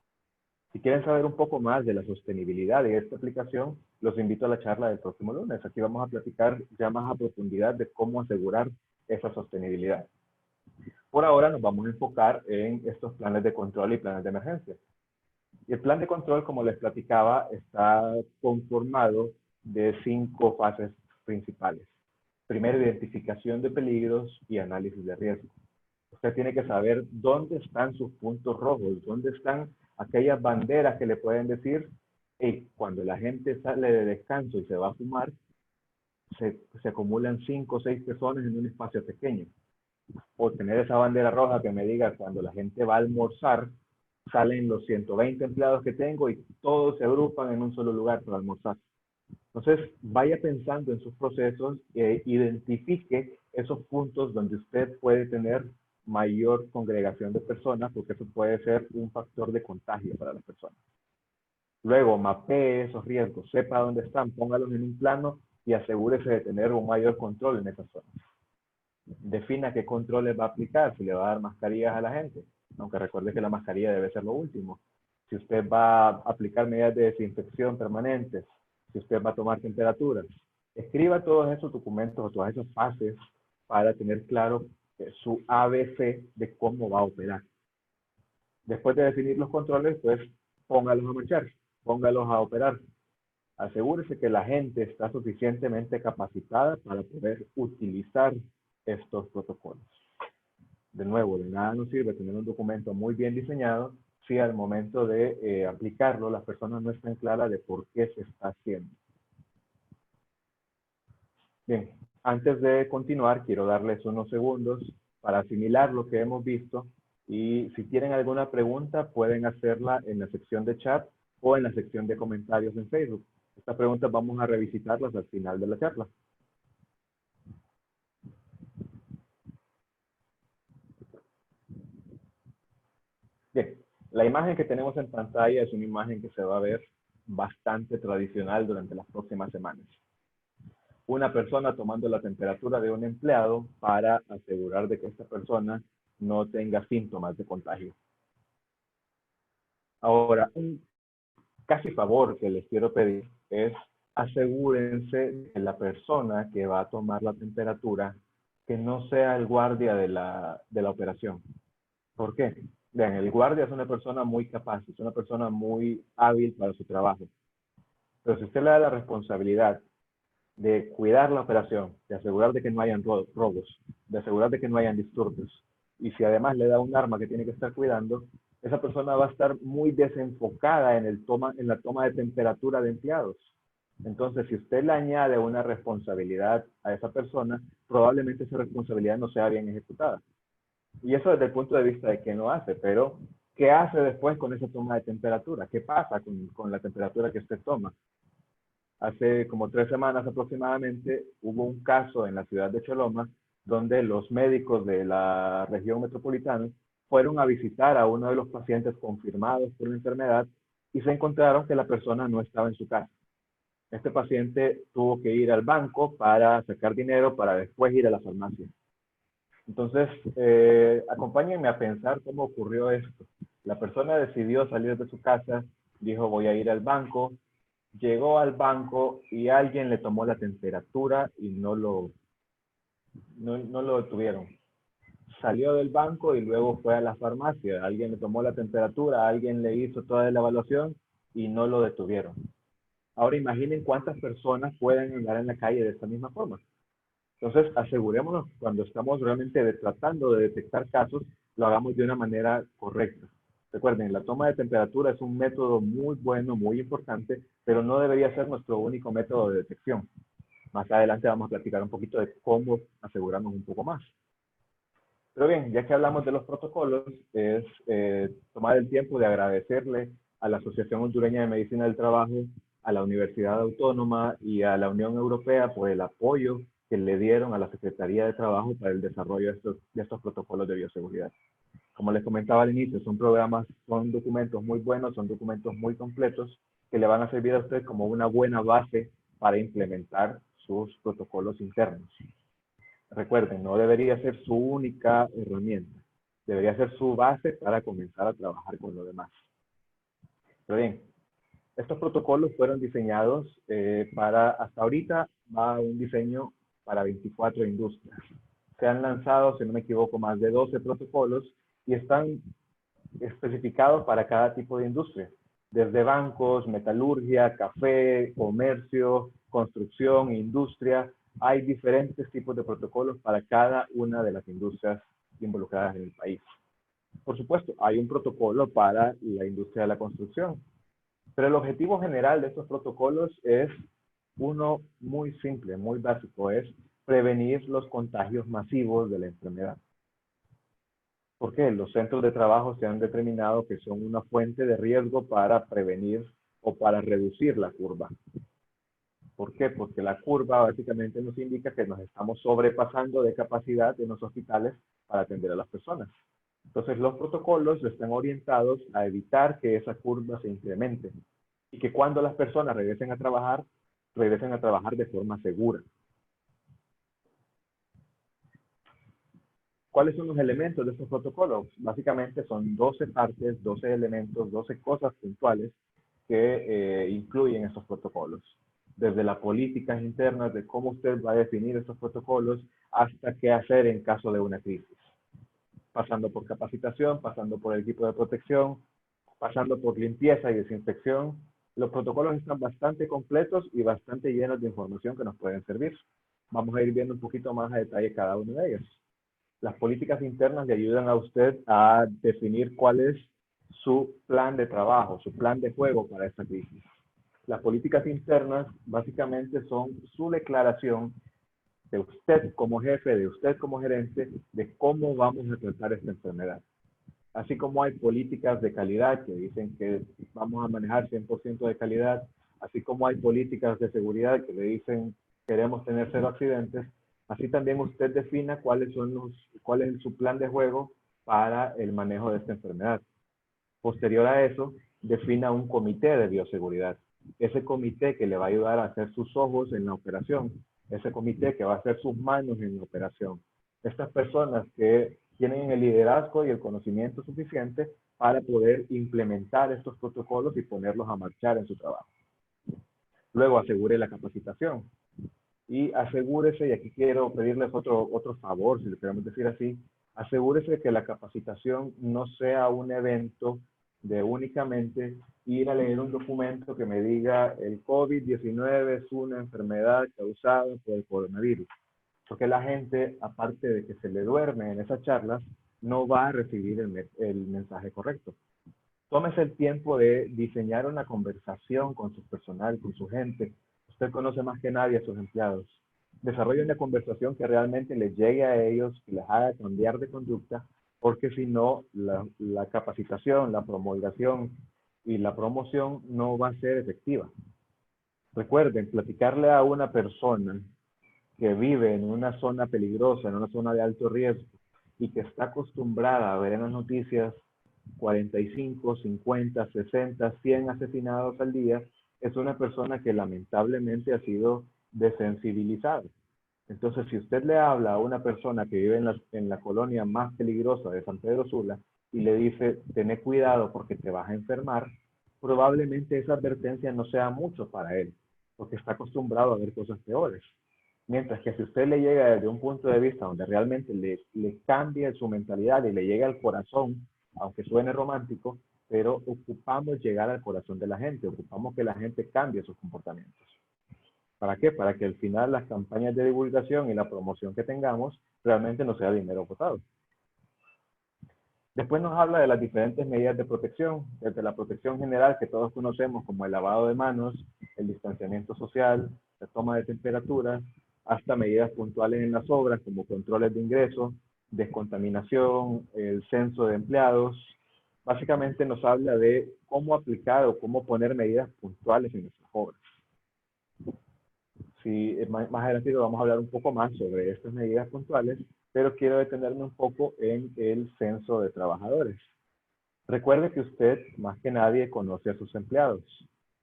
Si quieren saber un poco más de la sostenibilidad de esta aplicación, los invito a la charla del próximo lunes. Aquí vamos a platicar ya más a profundidad de cómo asegurar esa sostenibilidad. Por ahora nos vamos a enfocar en estos planes de control y planes de emergencia. Y el plan de control, como les platicaba, está conformado de 5 fases principales. Primero, identificación de peligros y análisis de riesgo. Usted tiene que saber dónde están sus puntos rojos, dónde están aquellas banderas que le pueden decir, hey, cuando la gente sale de descanso y se va a fumar, se acumulan 5 o 6 personas en un espacio pequeño. O tener esa bandera roja que me diga cuando la gente va a almorzar, salen los 120 empleados que tengo y todos se agrupan en un solo lugar para almorzar. Entonces, vaya pensando en sus procesos e identifique esos puntos donde usted puede tener mayor congregación de personas, porque eso puede ser un factor de contagio para las personas. Luego, mapee esos riesgos, sepa dónde están, póngalos en un plano y asegúrese de tener un mayor control en esas zonas. Defina qué controles va a aplicar, si le va a dar mascarillas a la gente, aunque recuerde que la mascarilla debe ser lo último. Si usted va a aplicar medidas de desinfección permanentes, si usted va a tomar temperaturas, escriba todos esos documentos o todas esas fases para tener claro su ABC de cómo va a operar. Después de definir los controles, pues póngalos a marchar, póngalos a operar. Asegúrese que la gente está suficientemente capacitada para poder utilizar estos protocolos. De nuevo, de nada nos sirve tener un documento muy bien diseñado si al momento de aplicarlo las personas no están claras de por qué se está haciendo. Bien, antes de continuar, quiero darles unos segundos para asimilar lo que hemos visto y si tienen alguna pregunta pueden hacerla en la sección de chat o en la sección de comentarios en Facebook. Estas preguntas vamos a revisitarlas al final de la charla. Bien, la imagen que tenemos en pantalla es una imagen que se va a ver bastante tradicional durante las próximas semanas. Una persona tomando la temperatura de un empleado para asegurar de que esta persona no tenga síntomas de contagio. Ahora, un casi favor que les quiero pedir es asegúrense de que la persona que va a tomar la temperatura que no sea el guardia de la operación. ¿Por qué? Vean, el guardia es una persona muy capaz, es una persona muy hábil para su trabajo. Pero si usted le da la responsabilidad de cuidar la operación, de asegurar de que no hayan robos, de asegurar de que no hayan disturbios, y si además le da un arma que tiene que estar cuidando, esa persona va a estar muy desenfocada en la toma de temperatura de empleados. Entonces, si usted le añade una responsabilidad a esa persona, probablemente esa responsabilidad no sea bien ejecutada. Y eso desde el punto de vista de qué no hace, pero ¿qué hace después con esa toma de temperatura? ¿Qué pasa con la temperatura que usted toma? Hace como 3 semanas aproximadamente hubo un caso en la ciudad de Choloma donde los médicos de la región metropolitana fueron a visitar a uno de los pacientes confirmados por la enfermedad y se encontraron que la persona no estaba en su casa. Este paciente tuvo que ir al banco para sacar dinero para después ir a la farmacia. Entonces, acompáñenme a pensar cómo ocurrió esto. La persona decidió salir de su casa, dijo voy a ir al banco, llegó al banco y alguien le tomó la temperatura y no lo detuvieron. Salió del banco y luego fue a la farmacia. Alguien le tomó la temperatura, alguien le hizo toda la evaluación y no lo detuvieron. Ahora imaginen cuántas personas pueden andar en la calle de esta misma forma. Entonces, asegurémonos cuando estamos realmente tratando de detectar casos, lo hagamos de una manera correcta. Recuerden, la toma de temperatura es un método muy bueno, muy importante, pero no debería ser nuestro único método de detección. Más adelante vamos a platicar un poquito de cómo asegurarnos un poco más. Pero bien, ya que hablamos de los protocolos, es tomar el tiempo de agradecerle a la Asociación Hondureña de Medicina del Trabajo, a la Universidad Autónoma y a la Unión Europea por el apoyo que le dieron a la Secretaría de Trabajo para el desarrollo de estos protocolos de bioseguridad. Como les comentaba al inicio, son programas, son documentos muy buenos, son documentos muy completos que le van a servir a usted como una buena base para implementar sus protocolos internos. Recuerden, no debería ser su única herramienta. Debería ser su base para comenzar a trabajar con lo demás. Pero bien, estos protocolos fueron diseñados hasta ahorita va un diseño para 24 industrias. Se han lanzado, si no me equivoco, más de 12 protocolos y están especificados para cada tipo de industria. Desde bancos, metalurgia, café, comercio, construcción, industria, hay diferentes tipos de protocolos para cada una de las industrias involucradas en el país. Por supuesto, hay un protocolo para la industria de la construcción, pero el objetivo general de estos protocolos es uno muy simple, muy básico, es prevenir los contagios masivos de la enfermedad. ¿Por qué? Los centros de trabajo se han determinado que son una fuente de riesgo para prevenir o para reducir la curva. ¿Por qué? Porque la curva básicamente nos indica que nos estamos sobrepasando de capacidad en los hospitales para atender a las personas. Entonces, los protocolos están orientados a evitar que esa curva se incremente y que cuando las personas regresen a trabajar de forma segura. ¿Cuáles son los elementos de estos protocolos? Básicamente son 12 partes, 12 elementos, 12 cosas puntuales que incluyen estos protocolos. Desde las políticas internas de cómo usted va a definir estos protocolos hasta qué hacer en caso de una crisis. Pasando por capacitación, pasando por el equipo de protección, pasando por limpieza y desinfección. Los protocolos están bastante completos y bastante llenos de información que nos pueden servir. Vamos a ir viendo un poquito más a detalle cada uno de ellos. Las políticas internas le ayudan a usted a definir cuál es su plan de trabajo, su plan de juego para esta crisis. Las políticas internas básicamente son su declaración de usted como jefe, de usted como gerente, de cómo vamos a tratar esta enfermedad. Así como hay políticas de calidad que dicen que vamos a manejar 100% de calidad, así como hay políticas de seguridad que le dicen queremos tener 0 accidentes, así también usted defina cuál es su plan de juego para el manejo de esta enfermedad. Posterior a eso, defina un comité de bioseguridad. Ese comité que le va a ayudar a hacer sus ojos en la operación. Ese comité que va a hacer sus manos en la operación. Estas personas que tienen el liderazgo y el conocimiento suficiente para poder implementar estos protocolos y ponerlos a marchar en su trabajo. Luego asegure la capacitación. Y asegúrese, y aquí quiero pedirles otro favor, si le queremos decir así, asegúrese que la capacitación no sea un evento de únicamente ir a leer un documento que me diga el COVID-19 es una enfermedad causada por el coronavirus. Porque la gente, aparte de que se le duerme en esas charlas, no va a recibir el mensaje correcto. Tómese el tiempo de diseñar una conversación con su personal, con su gente. Usted conoce más que nadie a sus empleados. Desarrolle una conversación que realmente les llegue a ellos, que les haga cambiar de conducta, porque si no, la capacitación, la promulgación y la promoción no va a ser efectiva. Recuerden, platicarle a una persona que vive en una zona peligrosa, en una zona de alto riesgo, y que está acostumbrada a ver en las noticias 45, 50, 60, 100 asesinados al día, es una persona que lamentablemente ha sido desensibilizada. Entonces, si usted le habla a una persona que vive en la colonia más peligrosa de San Pedro Sula y le dice, ten cuidado porque te vas a enfermar, probablemente esa advertencia no sea mucho para él, porque está acostumbrado a ver cosas peores. Mientras que si usted le llega desde un punto de vista donde realmente le cambie su mentalidad y le llega al corazón, aunque suene romántico, pero ocupamos llegar al corazón de la gente, ocupamos que la gente cambie sus comportamientos. ¿Para qué? Para que al final las campañas de divulgación y la promoción que tengamos realmente no sea dinero botado. Después nos habla de las diferentes medidas de protección, desde la protección general que todos conocemos como el lavado de manos, el distanciamiento social, la toma de temperatura, hasta medidas puntuales en las obras como controles de ingreso, descontaminación, el censo de empleados. Básicamente nos habla de cómo aplicar o cómo poner medidas puntuales en nuestras obras. Sí, más adelante vamos a hablar un poco más sobre estas medidas puntuales, pero quiero detenerme un poco en el censo de trabajadores. Recuerde que usted, más que nadie, conoce a sus empleados.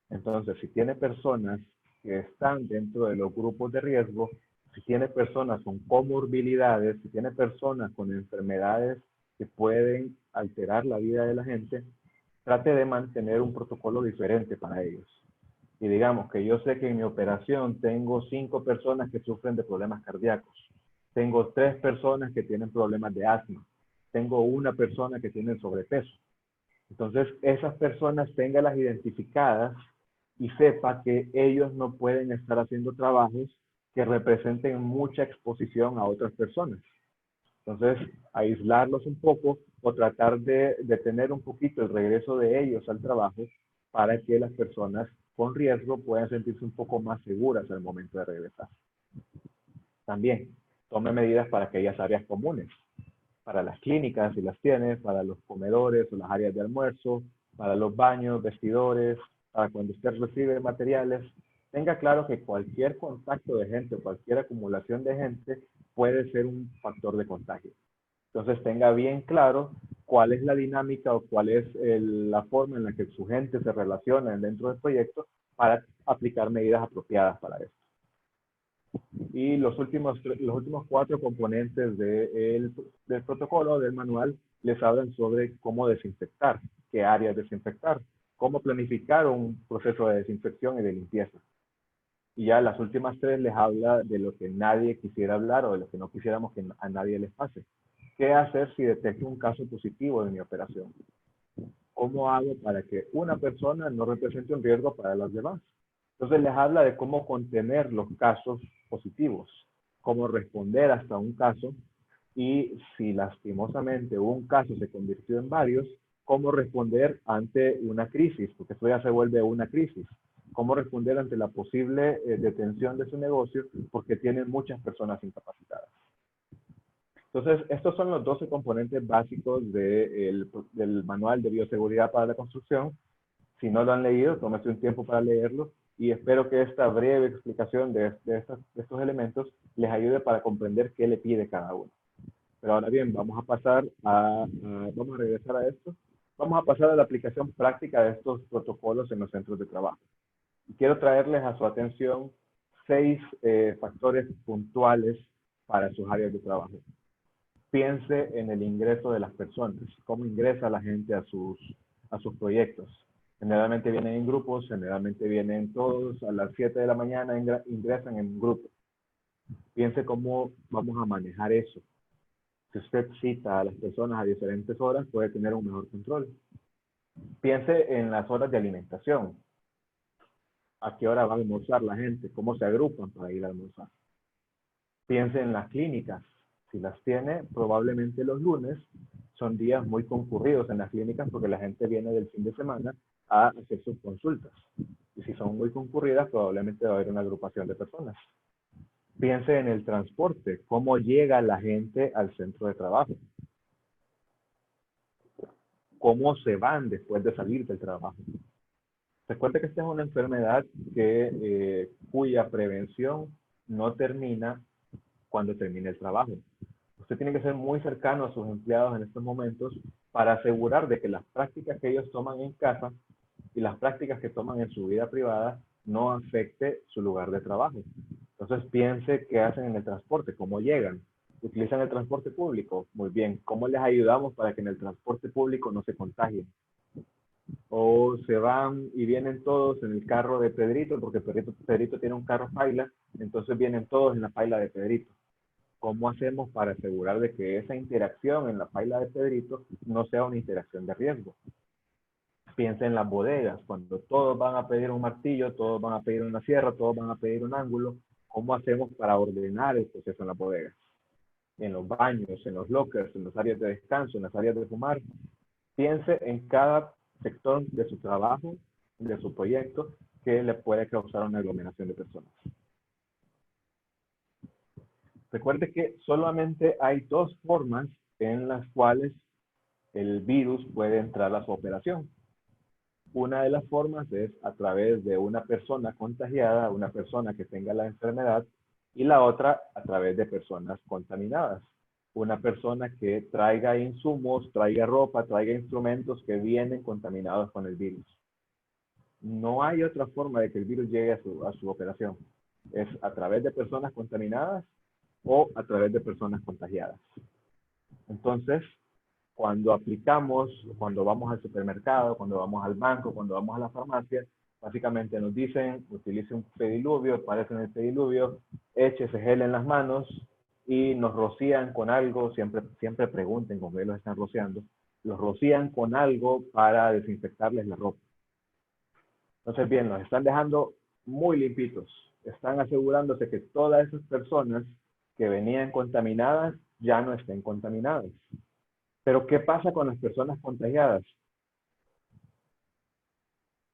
Entonces, si tiene personas que están dentro de los grupos de riesgo, si tiene personas con comorbilidades, si tiene personas con enfermedades que pueden alterar la vida de la gente, trate de mantener un protocolo diferente para ellos. Y digamos que yo sé que en mi operación tengo 5 personas que sufren de problemas cardíacos, tengo 3 personas que tienen problemas de asma, tengo una persona que tiene sobrepeso. Entonces, esas personas téngalas identificadas y sepa que ellos no pueden estar haciendo trabajos que representen mucha exposición a otras personas. Entonces, aislarlos un poco o tratar de detener un poquito el regreso de ellos al trabajo para que las personas con riesgo puedan sentirse un poco más seguras al momento de regresar. También, tome medidas para aquellas áreas comunes, para las clínicas, si las tiene, para los comedores o las áreas de almuerzo, para los baños, vestidores, para cuando usted recibe materiales. Tenga claro que cualquier contacto de gente o cualquier acumulación de gente puede ser un factor de contagio. Entonces tenga bien claro cuál es la dinámica o cuál es la forma en la que su gente se relaciona dentro del proyecto para aplicar medidas apropiadas para esto. Y los últimos 4 componentes del protocolo, del manual, les hablan sobre cómo desinfectar, qué áreas desinfectar, cómo planificar un proceso de desinfección y de limpieza. Y ya las últimas 3 les habla de lo que nadie quisiera hablar o de lo que no quisiéramos que a nadie les pase. ¿Qué hacer si detecto un caso positivo de mi operación? ¿Cómo hago para que una persona no represente un riesgo para las demás? Entonces les habla de cómo contener los casos positivos, cómo responder hasta un caso y si lastimosamente un caso se convirtió en varios, cómo responder ante una crisis, porque esto ya se vuelve una crisis. Cómo responder ante la posible detención de su negocio porque tienen muchas personas incapacitadas. Entonces, estos son los 12 componentes básicos del manual de bioseguridad para la construcción. Si no lo han leído, tómese un tiempo para leerlo y espero que esta breve explicación de estos elementos les ayude para comprender qué le pide cada uno. Pero ahora bien, vamos a regresar a esto. Vamos a pasar a la aplicación práctica de estos protocolos en los centros de trabajo. Y quiero traerles a su atención 6 factores puntuales para sus áreas de trabajo. Piense en el ingreso de las personas, cómo ingresa la gente a sus proyectos. Generalmente vienen en grupos, generalmente vienen todos a las 7 de la mañana, ingresan en grupo. Piense cómo vamos a manejar eso. Si usted cita a las personas a diferentes horas, puede tener un mejor control. Piense en las horas de alimentación. ¿A qué hora va a almorzar la gente? ¿Cómo se agrupan para ir a almorzar? Piense en las clínicas. Si las tiene, probablemente los lunes son días muy concurridos en las clínicas porque la gente viene del fin de semana a hacer sus consultas. Y si son muy concurridas, probablemente va a haber una agrupación de personas. Piense en el transporte. ¿Cómo llega la gente al centro de trabajo? ¿Cómo se van después de salir del trabajo? Recuerde que esta es una enfermedad cuya prevención no termina cuando termine el trabajo. Usted tiene que ser muy cercano a sus empleados en estos momentos para asegurar de que las prácticas que ellos toman en casa y las prácticas que toman en su vida privada no afecte su lugar de trabajo. Entonces piense qué hacen en el transporte, cómo llegan. ¿Utilizan el transporte público? Muy bien. ¿Cómo les ayudamos para que en el transporte público no se contagien? O se van y vienen todos en el carro de Pedrito, porque Pedrito tiene un carro paila, entonces vienen todos en la paila de Pedrito. ¿Cómo hacemos para asegurar de que esa interacción en la paila de Pedrito no sea una interacción de riesgo? Piensa en las bodegas, cuando todos van a pedir un martillo, todos van a pedir una sierra, todos van a pedir un ángulo, ¿cómo hacemos para ordenar el proceso en las bodegas? En los baños, en los lockers, en las áreas de descanso, en las áreas de fumar. Piense en cada sector de su trabajo, de su proyecto, que le puede causar una aglomeración de personas. Recuerde que solamente hay dos formas en las cuales el virus puede entrar a su operación. Una de las formas es a través de una persona contagiada, una persona que tenga la enfermedad, y la otra a través de personas contaminadas. Una persona que traiga insumos, traiga ropa, traiga instrumentos que vienen contaminados con el virus. No hay otra forma de que el virus llegue a su operación. Es a través de personas contaminadas o a través de personas contagiadas. Entonces, cuando aplicamos, cuando vamos al supermercado, cuando vamos al banco, cuando vamos a la farmacia, básicamente nos dicen, utilice un pediluvio, parece en el pediluvio, échese gel en las manos y nos rocían con algo, siempre pregunten con qué los están rociando, los rocían con algo para desinfectarles la ropa. Entonces, bien, los están dejando muy limpitos, están asegurándose que todas esas personas que venían contaminadas ya no estén contaminadas. Pero ¿qué pasa con las personas contagiadas?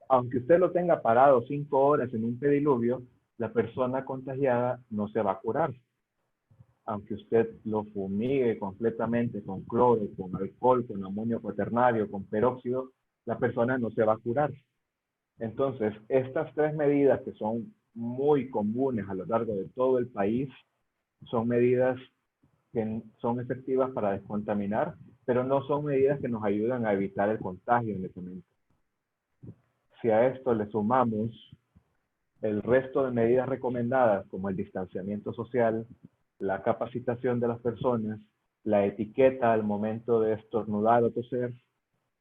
Aunque usted lo tenga parado 5 horas en un pediluvio, la persona contagiada no se va a curar. Aunque usted lo fumigue completamente con cloro, con alcohol, con amonio cuaternario, con peróxido, la persona no se va a curar. Entonces, estas tres medidas que son muy comunes a lo largo de todo el país, son medidas que son efectivas para descontaminar, pero no son medidas que nos ayudan a evitar el contagio netamente. Si a esto le sumamos el resto de medidas recomendadas, como el distanciamiento social, la capacitación de las personas, la etiqueta al momento de estornudar o toser,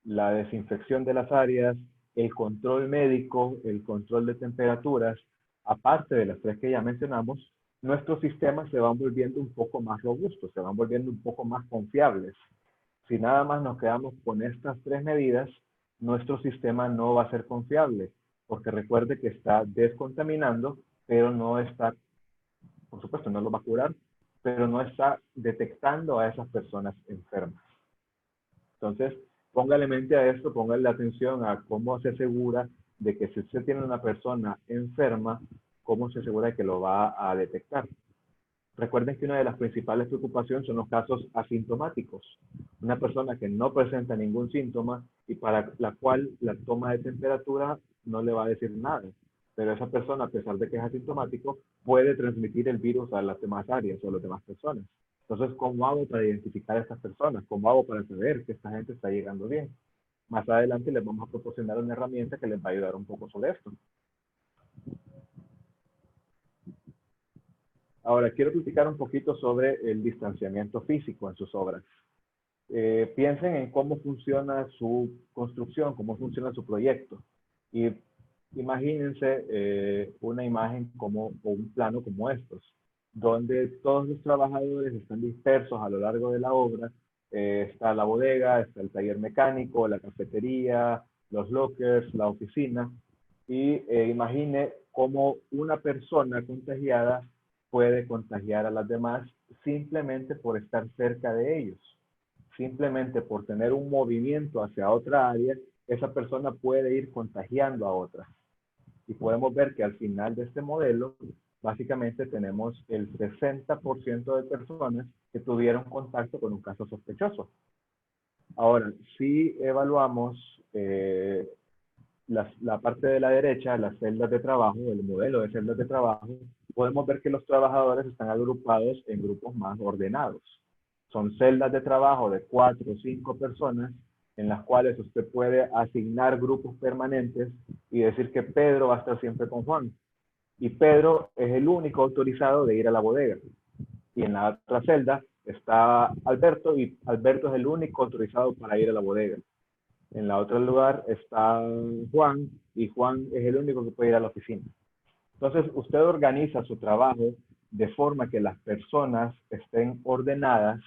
la desinfección de las áreas, el control médico, el control de temperaturas, aparte de las tres que ya mencionamos, nuestros sistemas se van volviendo un poco más robustos, se van volviendo un poco más confiables. Si nada más nos quedamos con estas tres medidas, nuestro sistema no va a ser confiable, porque recuerde que está descontaminando, pero no está, por supuesto, no lo va a curar, pero no está detectando a esas personas enfermas. Entonces, póngale mente a esto, póngale atención a cómo se asegura de que si usted tiene una persona enferma, cómo se asegura de que lo va a detectar. Recuerden que una de las principales preocupaciones son los casos asintomáticos. Una persona que no presenta ningún síntoma y para la cual la toma de temperatura no le va a decir nada. Pero esa persona, a pesar de que es asintomático, puede transmitir el virus a las demás áreas o a las demás personas. Entonces, ¿cómo hago para identificar a estas personas? ¿Cómo hago para saber que esta gente está llegando bien? Más adelante les vamos a proporcionar una herramienta que les va a ayudar un poco sobre esto. Ahora, quiero platicar un poquito sobre el distanciamiento físico en sus obras. Piensen en cómo funciona su construcción, cómo funciona su proyecto. Y imagínense una imagen o un plano como estos, donde todos los trabajadores están dispersos a lo largo de la obra. Está la bodega, está el taller mecánico, la cafetería, los lockers, la oficina. Y imagine cómo una persona contagiada puede contagiar a las demás simplemente por estar cerca de ellos. Simplemente por tener un movimiento hacia otra área, esa persona puede ir contagiando a otras. Y podemos ver que al final de este modelo, básicamente tenemos el 60% de personas que tuvieron contacto con un caso sospechoso. Ahora, si evaluamos la parte de la derecha, las celdas de trabajo, el modelo de celdas de trabajo, podemos ver que los trabajadores están agrupados en grupos más ordenados. Son celdas de trabajo de 4 o 5 personas en las cuales usted puede asignar grupos permanentes y decir que Pedro va a estar siempre con Juan. y Pedro es el único autorizado de ir a la bodega. Y en la otra celda está Alberto, y Alberto es el único autorizado para ir a la bodega. En la otro lugar está Juan, y Juan es el único que puede ir a la oficina. Entonces, usted organiza su trabajo de forma que las personas estén ordenadas,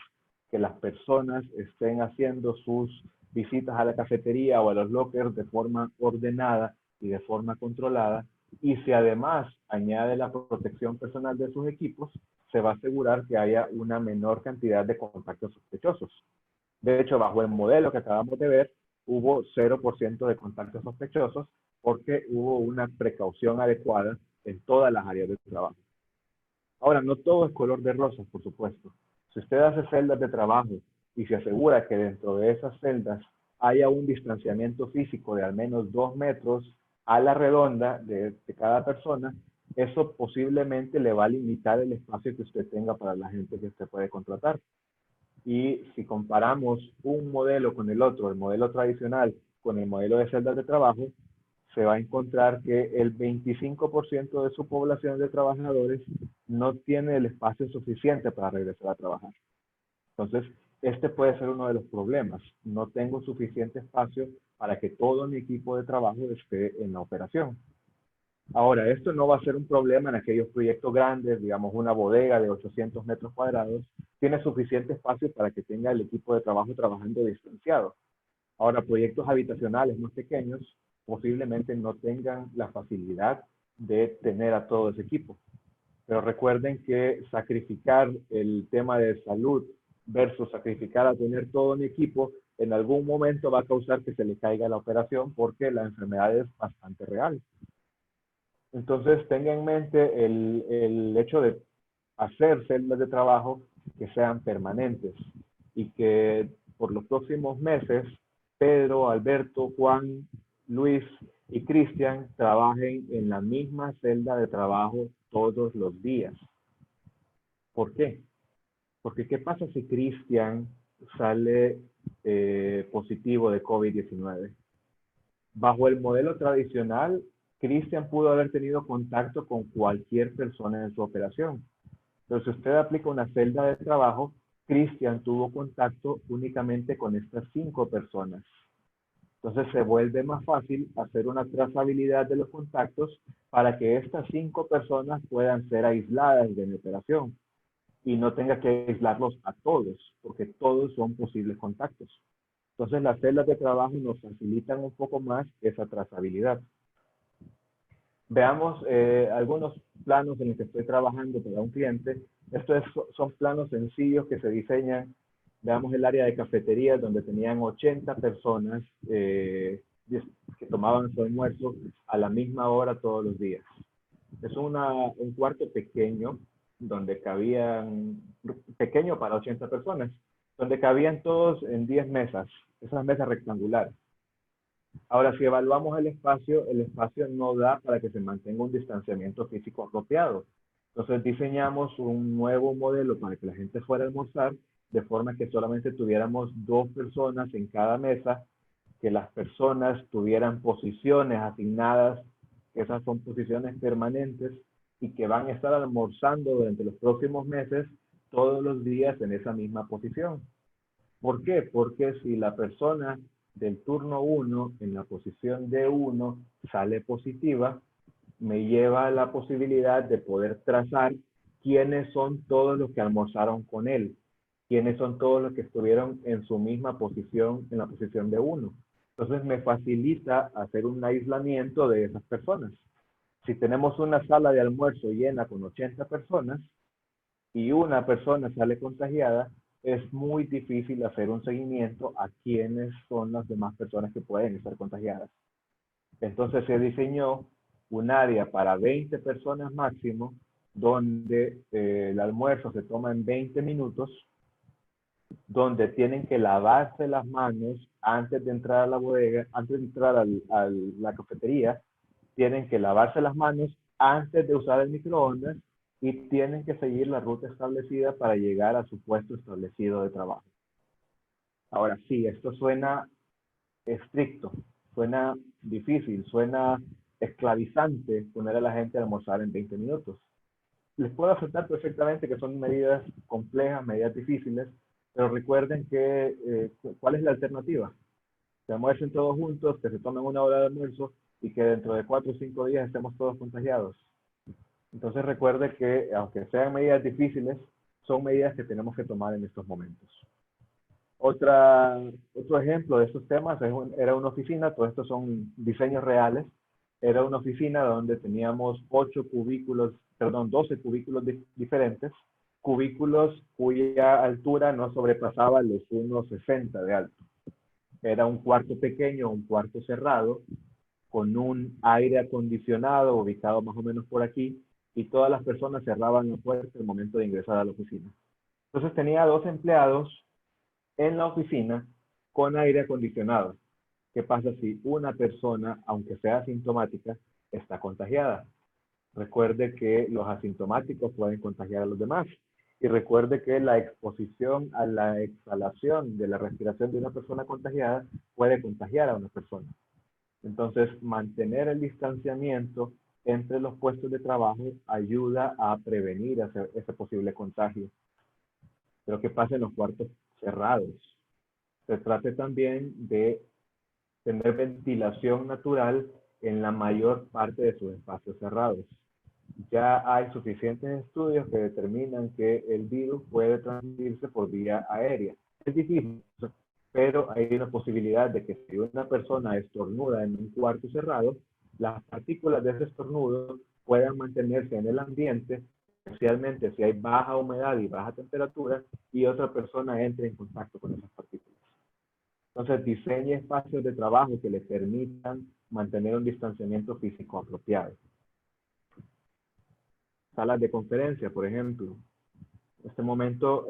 que las personas estén haciendo sus visitas a la cafetería o a los lockers de forma ordenada y de forma controlada. Y si además añade la protección personal de sus equipos, se va a asegurar que haya una menor cantidad de contactos sospechosos. De hecho, bajo el modelo que acabamos de ver, hubo 0% de contactos sospechosos porque hubo una precaución adecuada en todas las áreas de trabajo. Ahora, no todo es color de rosas, por supuesto. Si usted hace celdas de trabajo y se asegura que dentro de esas celdas haya un distanciamiento físico de al menos 2 metros a la redonda de cada persona, eso posiblemente le va a limitar el espacio que usted tenga para la gente que usted puede contratar. Y si comparamos un modelo con el otro, el modelo tradicional con el modelo de celdas de trabajo, se va a encontrar que el 25% de su población de trabajadores no tiene el espacio suficiente para regresar a trabajar. Entonces, este puede ser uno de los problemas. No tengo suficiente espacio para que todo mi equipo de trabajo esté en la operación. Ahora, esto no va a ser un problema en aquellos proyectos grandes, digamos una bodega de 800 metros cuadrados, tiene suficiente espacio para que tenga el equipo de trabajo trabajando distanciado. Ahora, proyectos habitacionales más pequeños posiblemente no tengan la facilidad de tener a todo ese equipo. Pero recuerden que sacrificar el tema de salud versus sacrificar a tener todo mi equipo, en algún momento va a causar que se le caiga la operación porque la enfermedad es bastante real. Entonces, tenga en mente el hecho de hacer celdas de trabajo que sean permanentes y que por los próximos meses, Pedro, Alberto, Juan, Luis y Cristian trabajen en la misma celda de trabajo todos los días. ¿Por qué? Porque ¿qué pasa si Cristian sale positivo de COVID-19? Bajo el modelo tradicional, Cristian pudo haber tenido contacto con cualquier persona en su operación. Pero si usted aplica una celda de trabajo, Cristian tuvo contacto únicamente con estas 5 personas. Entonces se vuelve más fácil hacer una trazabilidad de los contactos para que estas 5 personas puedan ser aisladas de mi operación y no tenga que aislarlos a todos, porque todos son posibles contactos. Entonces las celdas de trabajo nos facilitan un poco más esa trazabilidad. Veamos algunos planos en los que estoy trabajando para un cliente. Estos son planos sencillos que se diseñan. Veamos el área de cafetería donde tenían 80 personas que tomaban su almuerzo a la misma hora todos los días. Es un cuarto pequeño donde cabían, pequeño para 80 personas, donde cabían todos en 10 mesas, esas mesas rectangulares. Ahora, si evaluamos el espacio no da para que se mantenga un distanciamiento físico apropiado. Entonces diseñamos un nuevo modelo para que la gente fuera a almorzar, de forma que solamente tuviéramos 2 personas en cada mesa, que las personas tuvieran posiciones asignadas, que esas son posiciones permanentes y que van a estar almorzando durante los próximos meses todos los días en esa misma posición. ¿Por qué? Porque si la persona del turno 1 en la posición D1 sale positiva, me lleva a la posibilidad de poder trazar quiénes son todos los que almorzaron con él, quiénes son todos los que estuvieron en su misma posición, en la posición D1. Entonces me facilita hacer un aislamiento de esas personas. Si tenemos una sala de almuerzo llena con 80 personas y una persona sale contagiada, es muy difícil hacer un seguimiento a quiénes son las demás personas que pueden estar contagiadas. Entonces se diseñó un área para 20 personas máximo, donde el almuerzo se toma en 20 minutos, donde tienen que lavarse las manos antes de entrar a la bodega, antes de entrar a la cafetería, tienen que lavarse las manos antes de usar el microondas y tienen que seguir la ruta establecida para llegar a su puesto establecido de trabajo. Ahora sí, esto suena estricto, suena difícil, suena esclavizante poner a la gente a almorzar en 20 minutos. Les puedo aceptar perfectamente que son medidas complejas, medidas difíciles, pero recuerden que, ¿cuál es la alternativa? Que almuercen todos juntos, que se tomen una hora de almuerzo y que dentro de 4 o 5 días estemos todos contagiados. Entonces recuerde que, aunque sean medidas difíciles, son medidas que tenemos que tomar en estos momentos. Otro ejemplo de estos temas era una oficina, todos estos son diseños reales. Era una oficina donde teníamos 12 cubículos diferentes, cubículos cuya altura no sobrepasaba los 1,60 de alto. Era un cuarto pequeño, un cuarto cerrado, con un aire acondicionado ubicado más o menos por aquí, y todas las personas cerraban la puerta al momento de ingresar a la oficina. Entonces tenía 2 empleados en la oficina con aire acondicionado. ¿Qué pasa si una persona, aunque sea asintomática, está contagiada? Recuerde que los asintomáticos pueden contagiar a los demás. Y recuerde que la exposición a la exhalación de la respiración de una persona contagiada puede contagiar a una persona. Entonces, mantener el distanciamiento entre los puestos de trabajo ayuda a prevenir ese posible contagio. Pero ¿qué pasa en los cuartos cerrados? Se trata también de tener ventilación natural en la mayor parte de sus espacios cerrados. Ya hay suficientes estudios que determinan que el virus puede transmitirse por vía aérea. Es difícil, pero hay una posibilidad de que si una persona estornuda en un cuarto cerrado, las partículas de ese estornudo puedan mantenerse en el ambiente, especialmente si hay baja humedad y baja temperatura, y otra persona entre en contacto con esas partículas. Entonces, diseñe espacios de trabajo que le permitan mantener un distanciamiento físico apropiado. Salas de conferencia, por ejemplo. En este momento,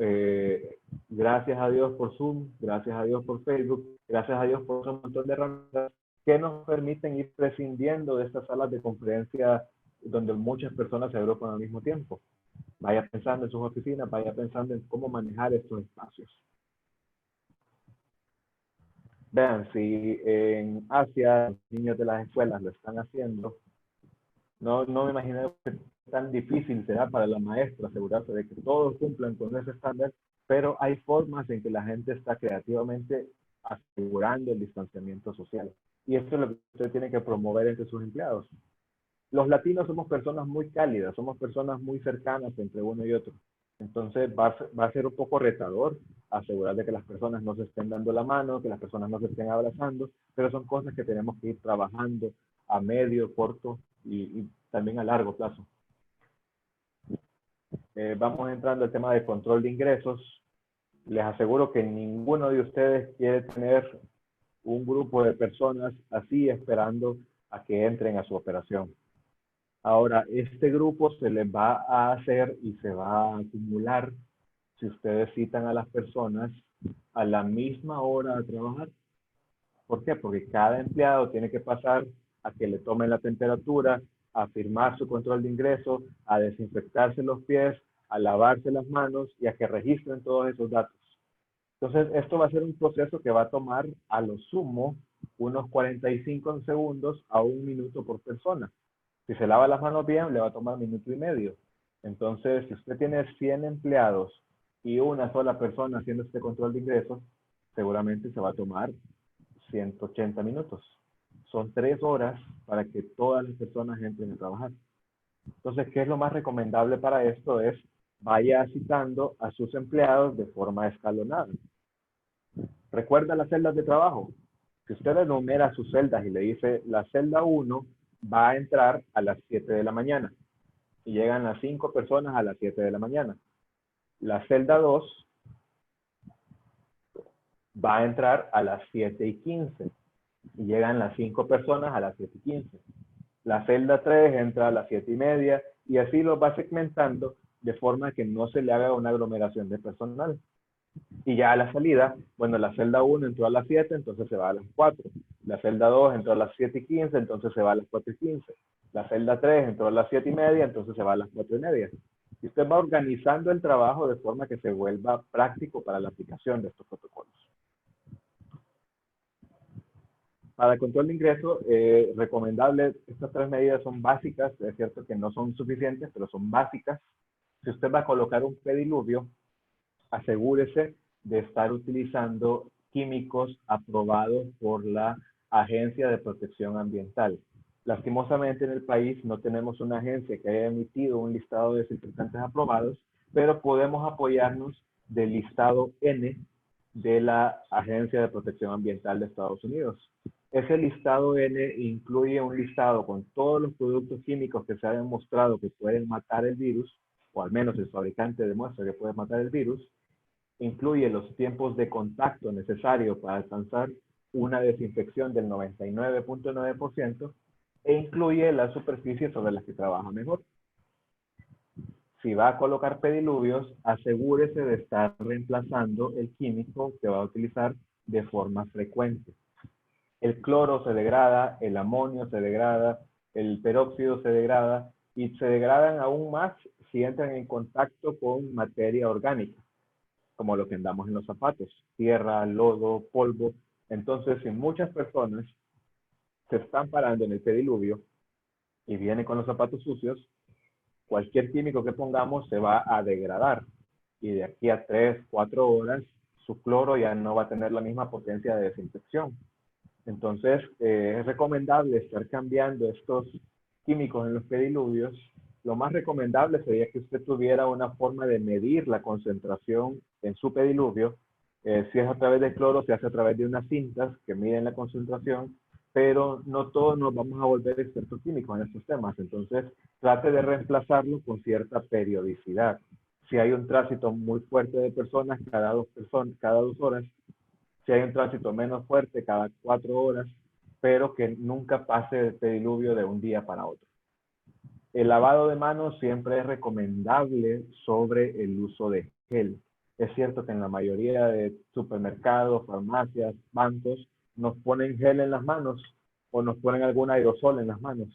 gracias a Dios por Zoom, gracias a Dios por Facebook, gracias a Dios por un montón de herramientas que nos permiten ir prescindiendo de estas salas de conferencia donde muchas personas se agrupan al mismo tiempo. Vaya pensando en sus oficinas, vaya pensando en cómo manejar estos espacios. Vean, si en Asia los niños de las escuelas lo están haciendo, no me imagino que tan difícil será para la maestra asegurarse de que todos cumplan con ese estándar, pero hay formas en que la gente está creativamente asegurando el distanciamiento social. Y esto es lo que usted tiene que promover entre sus empleados. Los latinos somos personas muy cálidas, somos personas muy cercanas entre uno y otro. Entonces va a ser un poco retador asegurar de que las personas no se estén dando la mano, que las personas no se estén abrazando, pero son cosas que tenemos que ir trabajando a medio, corto y también a largo plazo. Vamos entrando al tema de control de ingresos. Les aseguro que ninguno de ustedes quiere tener un grupo de personas así esperando a que entren a su operación. Ahora, este grupo se les va a hacer y se va a acumular si ustedes citan a las personas a la misma hora a trabajar. ¿Por qué? Porque cada empleado tiene que pasar a que le tomen la temperatura, a firmar su control de ingreso, a desinfectarse los pies, a lavarse las manos y a que registren todos esos datos. Entonces, esto va a ser un proceso que va a tomar a lo sumo unos 45 segundos a 1 minuto por persona. Si se lava las manos bien, le va a tomar 1 minuto y medio. Entonces, si usted tiene 100 empleados y una sola persona haciendo este control de ingresos, seguramente se va a tomar 180 minutos. Son 3 horas para que todas las personas entren a trabajar. Entonces, ¿qué es lo más recomendable para esto? Es vaya citando a sus empleados de forma escalonada. ¿Recuerda las celdas de trabajo? Si usted enumera sus celdas y le dice, la celda 1 va a entrar a las 7 de la mañana. Y llegan las 5 personas a las 7 de la mañana. La celda 2 va a entrar a las 7:15. Y llegan las 5 personas a las 7:15. La celda 3 entra a las 7:30 y así lo va segmentando de forma que no se le haga una aglomeración de personal. Y ya a la salida, bueno, la celda 1 entró a las 7, entonces se va a las 4. La celda 2 entró a las 7:15, entonces se va a las 4:15. La celda 3 entró a las 7:30, entonces se va a las 4:30. Y usted va organizando el trabajo de forma que se vuelva práctico para la aplicación de estos protocolos. Para el control de ingreso, recomendable, estas tres medidas son básicas, es cierto que no son suficientes, pero son básicas. Si usted va a colocar un pediluvio, asegúrese de estar utilizando químicos aprobados por la Agencia de Protección Ambiental. Lastimosamente en el país no tenemos una agencia que haya emitido un listado de desinfectantes aprobados, pero podemos apoyarnos del listado N de la Agencia de Protección Ambiental de Estados Unidos. Ese listado N incluye un listado con todos los productos químicos que se ha demostrado que pueden matar el virus, o al menos el fabricante demuestra que puede matar el virus. Incluye los tiempos de contacto necesarios para alcanzar una desinfección del 99.9% e incluye las superficies sobre las que trabaja mejor. Si va a colocar pediluvios, asegúrese de estar reemplazando el químico que va a utilizar de forma frecuente. El cloro se degrada, el amonio se degrada, el peróxido se degrada y se degradan aún más si entran en contacto con materia orgánica, como lo que andamos en los zapatos, tierra, lodo, polvo. Entonces, si muchas personas se están parando en el pediluvio y vienen con los zapatos sucios, cualquier químico que pongamos se va a degradar y de aquí a 3, 4 horas su cloro ya no va a tener la misma potencia de desinfección. Entonces, es recomendable estar cambiando estos químicos en los pediluvios. Lo más recomendable sería que usted tuviera una forma de medir la concentración en su pediluvio. Si es a través del cloro, se hace a través de unas cintas que miden la concentración, pero no todos nos vamos a volver expertos químicos en estos temas. Entonces, trate de reemplazarlo con cierta periodicidad. Si hay un tránsito muy fuerte de personas, cada 2 horas, si hay un tránsito menos fuerte cada 4 horas, pero que nunca pase el pediluvio de un día para otro. El lavado de manos siempre es recomendable sobre el uso de gel. Es cierto que en la mayoría de supermercados, farmacias, bancos, nos ponen gel en las manos o nos ponen algún aerosol en las manos,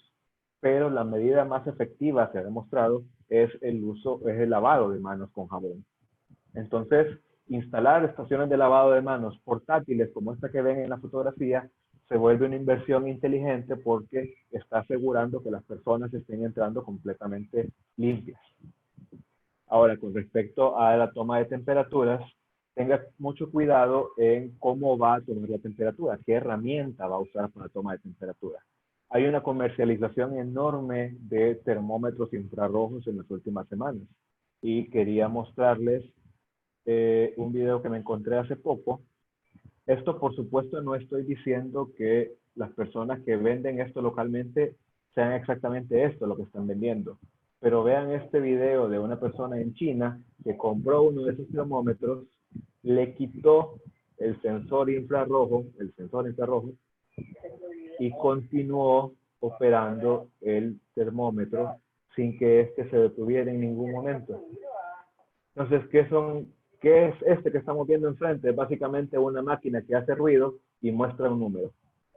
pero la medida más efectiva, se ha demostrado, es el lavado de manos con jabón. Entonces, instalar estaciones de lavado de manos portátiles como esta que ven en la fotografía se vuelve una inversión inteligente porque está asegurando que las personas estén entrando completamente limpias. Ahora, con respecto a la toma de temperaturas, tenga mucho cuidado en cómo va a tomar la temperatura, qué herramienta va a usar para la toma de temperatura. Hay una comercialización enorme de termómetros infrarrojos en las últimas semanas y quería mostrarles un video que me encontré hace poco. Esto, por supuesto, no estoy diciendo que las personas que venden esto localmente sean exactamente esto lo que están vendiendo. Pero vean este video de una persona en China que compró uno de esos termómetros, le quitó el sensor infrarrojo y continuó operando el termómetro sin que este se detuviera en ningún momento. Entonces, ¿qué es este que estamos viendo enfrente? Es básicamente una máquina que hace ruido y muestra un número.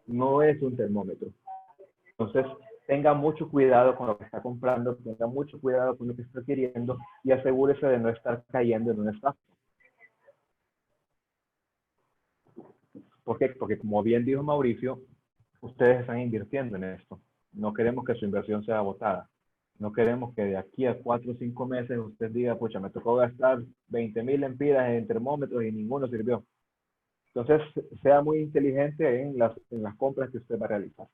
No es un termómetro. Entonces, tenga mucho cuidado con lo que está comprando, tenga mucho cuidado con lo que está adquiriendo y asegúrese de no estar cayendo en una estafa. ¿Por qué? Porque como bien dijo Mauricio, ustedes están invirtiendo en esto. No queremos que su inversión sea botada. No queremos que de aquí a 4 o 5 meses usted diga, pucha, me tocó gastar 20,000 lempiras en termómetros y ninguno sirvió. Entonces, sea muy inteligente en las compras que usted va a realizar.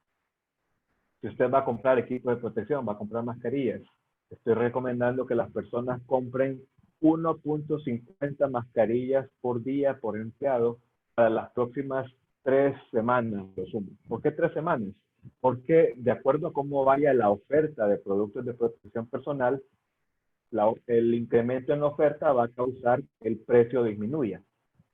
Si usted va a comprar equipo de protección, va a comprar mascarillas, estoy recomendando que las personas compren 1.50 mascarillas por día por empleado para las próximas 3 semanas. ¿Por qué 3 semanas? Porque de acuerdo a cómo vaya la oferta de productos de protección personal, el incremento en la oferta va a causar que el precio disminuya.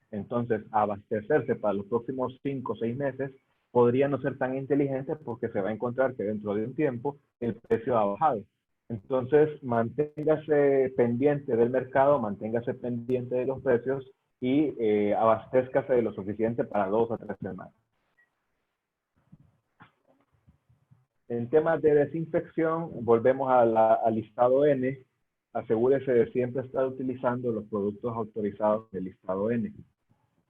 Entonces, abastecerse para los próximos 5 o 6 meses podría no ser tan inteligente porque se va a encontrar que dentro de un tiempo el precio ha bajado. Entonces, manténgase pendiente del mercado, manténgase pendiente de los precios y abastézcase de lo suficiente para 2 a 3 semanas. En temas de desinfección, volvemos al listado N. Asegúrese de siempre estar utilizando los productos autorizados del listado N.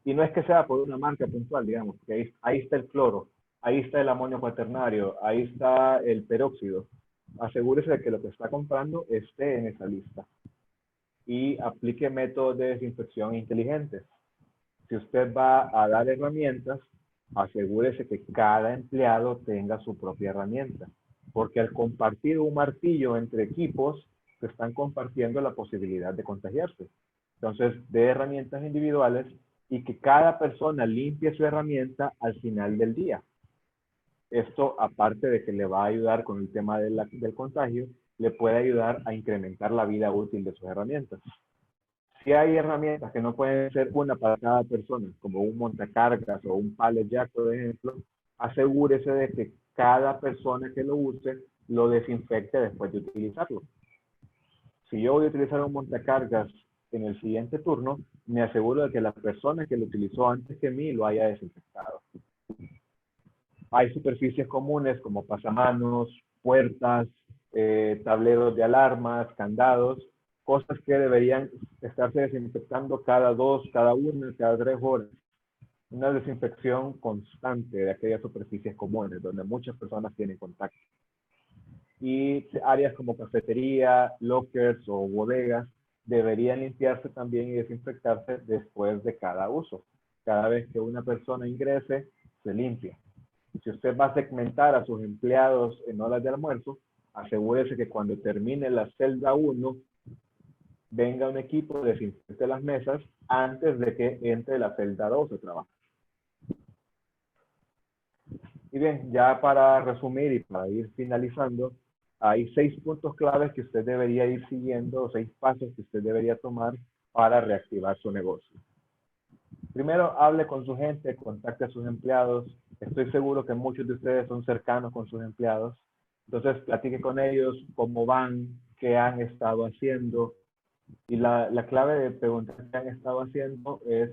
Y no es que sea por una marca puntual, digamos, que ahí está el cloro, ahí está el amonio cuaternario, ahí está el peróxido. Asegúrese de que lo que está comprando esté en esa lista. Y aplique métodos de desinfección inteligentes. Si usted va a dar herramientas, asegúrese que cada empleado tenga su propia herramienta. Porque al compartir un martillo entre equipos, se están compartiendo la posibilidad de contagiarse. Entonces, de herramientas individuales y que cada persona limpie su herramienta al final del día. Esto, aparte de que le va a ayudar con el tema del contagio, le puede ayudar a incrementar la vida útil de sus herramientas. Si hay herramientas que no pueden ser una para cada persona, como un montacargas o un pallet jack, por ejemplo, asegúrese de que cada persona que lo use lo desinfecte después de utilizarlo. Si yo voy a utilizar un montacargas en el siguiente turno, me aseguro de que la persona que lo utilizó antes que mí lo haya desinfectado. Hay superficies comunes como pasamanos, puertas, tableros de alarmas, candados, cosas que deberían estarse desinfectando cada 2, cada 1, cada 3 horas. Una desinfección constante de aquellas superficies comunes donde muchas personas tienen contacto. Y áreas como cafetería, lockers o bodegas deberían limpiarse también y desinfectarse después de cada uso. Cada vez que una persona ingrese, se limpia. Si usted va a segmentar a sus empleados en horas de almuerzo, asegúrese que cuando termine la celda 1, venga un equipo, desinfecte las mesas antes de que entre la celda 2 a trabajar. Y bien, ya para resumir y para ir finalizando, hay 6 puntos claves que usted debería ir siguiendo, 6 pasos que usted debería tomar para reactivar su negocio. Primero, hable con su gente, contacte a sus empleados. Estoy seguro que muchos de ustedes son cercanos con sus empleados. Entonces, platique con ellos cómo van, qué han estado haciendo. Y la clave de preguntar qué han estado haciendo es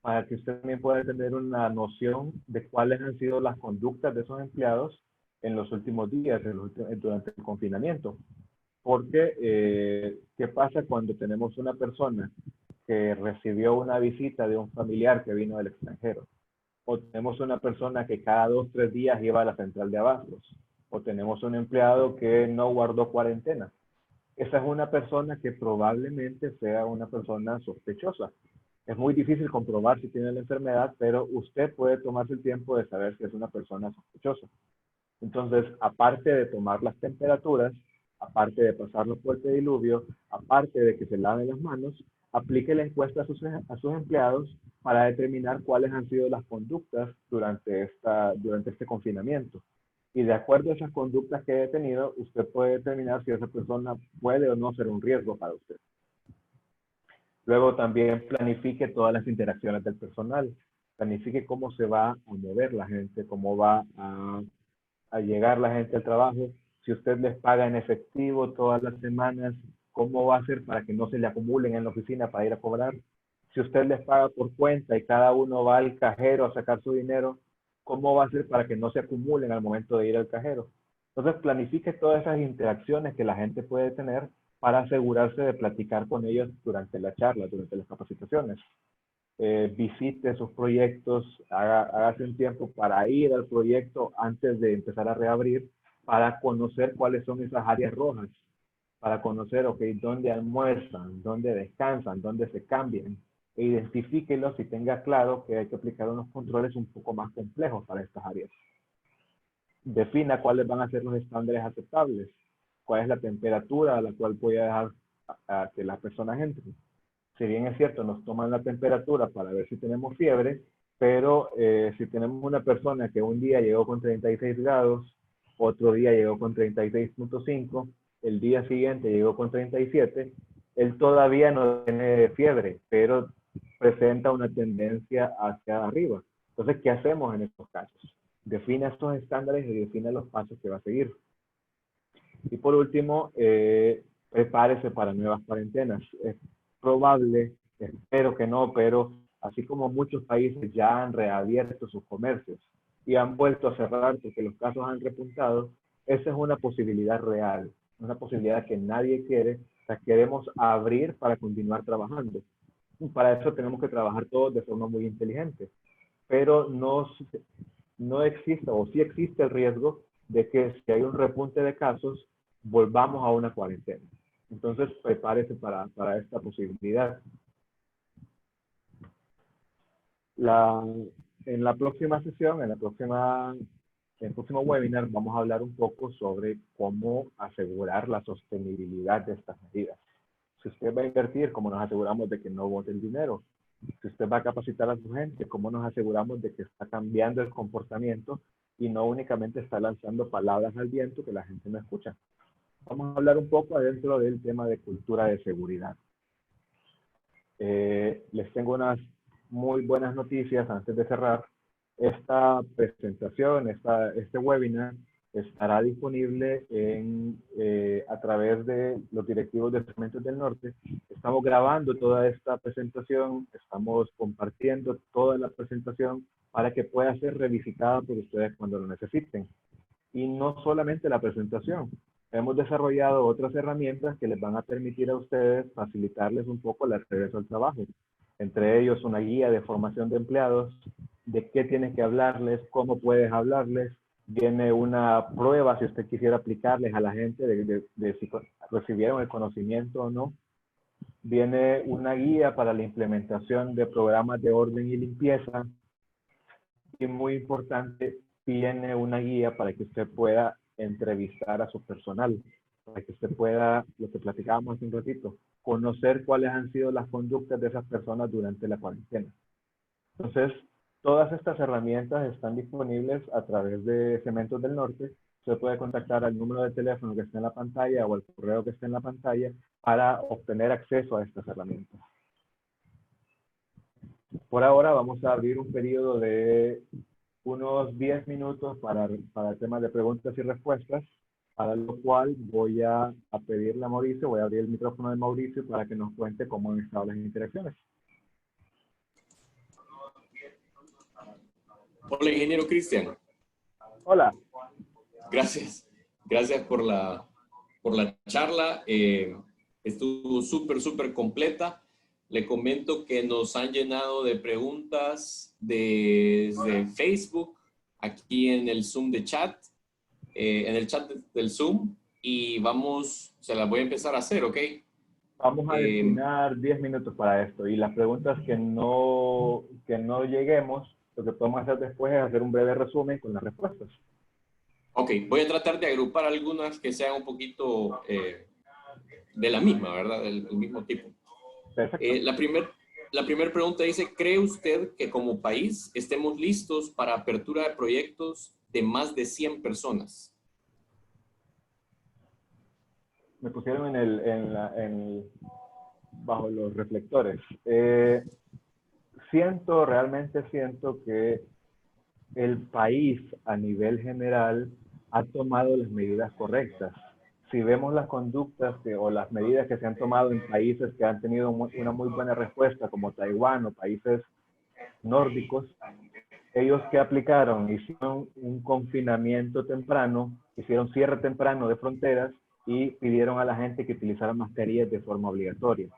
para que usted también pueda tener una noción de cuáles han sido las conductas de esos empleados en los últimos días, durante el confinamiento. Porque, ¿qué pasa cuando tenemos una persona que recibió una visita de un familiar que vino del extranjero? O tenemos una persona que cada 2 o 3 días iba a la central de abastos. O tenemos un empleado que no guardó cuarentena. Esa es una persona que probablemente sea una persona sospechosa. Es muy difícil comprobar si tiene la enfermedad, pero usted puede tomarse el tiempo de saber si es una persona sospechosa. Entonces, aparte de tomar las temperaturas, aparte de pasarlo por el pediluvio, aparte de que se lave las manos, aplique la encuesta a sus empleados para determinar cuáles han sido las conductas durante este confinamiento. Y de acuerdo a esas conductas que he tenido, usted puede determinar si esa persona puede o no ser un riesgo para usted. Luego también planifique todas las interacciones del personal. Planifique cómo se va a mover la gente, cómo va a llegar la gente al trabajo. Si usted les paga en efectivo todas las semanas, ¿cómo va a hacer para que no se le acumulen en la oficina para ir a cobrar? Si usted les paga por cuenta y cada uno va al cajero a sacar su dinero, ¿cómo va a ser para que no se acumulen al momento de ir al cajero? Entonces, planifique todas esas interacciones que la gente puede tener para asegurarse de platicar con ellos durante la charla, durante las capacitaciones. Visite sus proyectos, hágase un tiempo para ir al proyecto antes de empezar a reabrir, para conocer cuáles son esas áreas rojas, para conocer, ok, dónde almuerzan, dónde descansan, dónde se cambian, e identifíquelos y tenga claro que hay que aplicar unos controles un poco más complejos para estas áreas. Defina cuáles van a ser los estándares aceptables, cuál es la temperatura a la cual voy a dejar a que las personas entren. Si bien es cierto, nos toman la temperatura para ver si tenemos fiebre, pero si tenemos una persona que un día llegó con 36 grados, otro día llegó con 36.5, el día siguiente llegó con 37, él todavía no tiene fiebre, pero presenta una tendencia hacia arriba. Entonces, ¿qué hacemos en estos casos? Defina estos estándares y defina los pasos que va a seguir. Y por último, prepárese para nuevas cuarentenas. Es probable, espero que no, pero así como muchos países ya han reabierto sus comercios y han vuelto a cerrar porque los casos han repuntado, esa es una posibilidad real, una posibilidad que nadie quiere. O sea, queremos abrir para continuar trabajando. Y para eso tenemos que trabajar todos de forma muy inteligente, pero no existe o sí existe el riesgo de que si hay un repunte de casos, volvamos a una cuarentena. Entonces, prepárese para esta posibilidad. En la próxima sesión, en el próximo webinar, vamos a hablar un poco sobre cómo asegurar la sostenibilidad de estas medidas. Si usted va a invertir, ¿cómo nos aseguramos de que no bote el dinero? Si usted va a capacitar a su gente, ¿cómo nos aseguramos de que está cambiando el comportamiento y no únicamente está lanzando palabras al viento que la gente no escucha? Vamos a hablar un poco adentro del tema de cultura de seguridad. Les tengo unas muy buenas noticias antes de cerrar. Esta presentación, este webinar, estará disponible a través de los directivos de Cementos del Norte. Estamos grabando toda esta presentación, estamos compartiendo toda la presentación para que pueda ser revisitada por ustedes cuando lo necesiten. Y no solamente la presentación, hemos desarrollado otras herramientas que les van a permitir a ustedes facilitarles un poco el regreso al trabajo. Entre ellos, una guía de formación de empleados, de qué tienes que hablarles, cómo puedes hablarles. Viene una prueba si usted quisiera aplicarles a la gente de si recibieron el conocimiento o no. Viene una guía para la implementación de programas de orden y limpieza. Y muy importante, viene una guía para que usted pueda entrevistar a su personal, para que usted pueda, lo que platicábamos hace un ratito, conocer cuáles han sido las conductas de esas personas durante la cuarentena. Entonces, todas estas herramientas están disponibles a través de Cementos del Norte. Usted puede contactar al número de teléfono que está en la pantalla o al correo que está en la pantalla para obtener acceso a estas herramientas. Por ahora vamos a abrir un periodo de unos 10 minutos para temas de preguntas y respuestas, para lo cual voy a pedirle a Mauricio, voy a abrir el micrófono de Mauricio para que nos cuente cómo han estado las interacciones. Hola, ingeniero Cristian. Hola. Gracias. Gracias por la charla. Estuvo súper completa. Le comento que nos han llenado de preguntas desde Facebook, aquí en el Zoom de chat, en el chat del Zoom, y se las voy a empezar a hacer, ¿ok? Vamos a destinar 10 minutos para esto, y las preguntas que no lleguemos, lo que podemos hacer después es hacer un breve resumen con las respuestas. Ok, voy a tratar de agrupar algunas que sean un poquito de la misma, ¿verdad? Del mismo tipo. Perfecto. La primera pregunta dice, ¿cree usted que como país estemos listos para apertura de proyectos de más de 100 personas? Me pusieron bajo los reflectores. Realmente siento que el país a nivel general ha tomado las medidas correctas. Si vemos las conductas o las medidas que se han tomado en países que han tenido una muy buena respuesta, como Taiwán o países nórdicos, ellos que aplicaron, hicieron un confinamiento temprano, hicieron cierre temprano de fronteras y pidieron a la gente que utilizara mascarillas de forma obligatoria.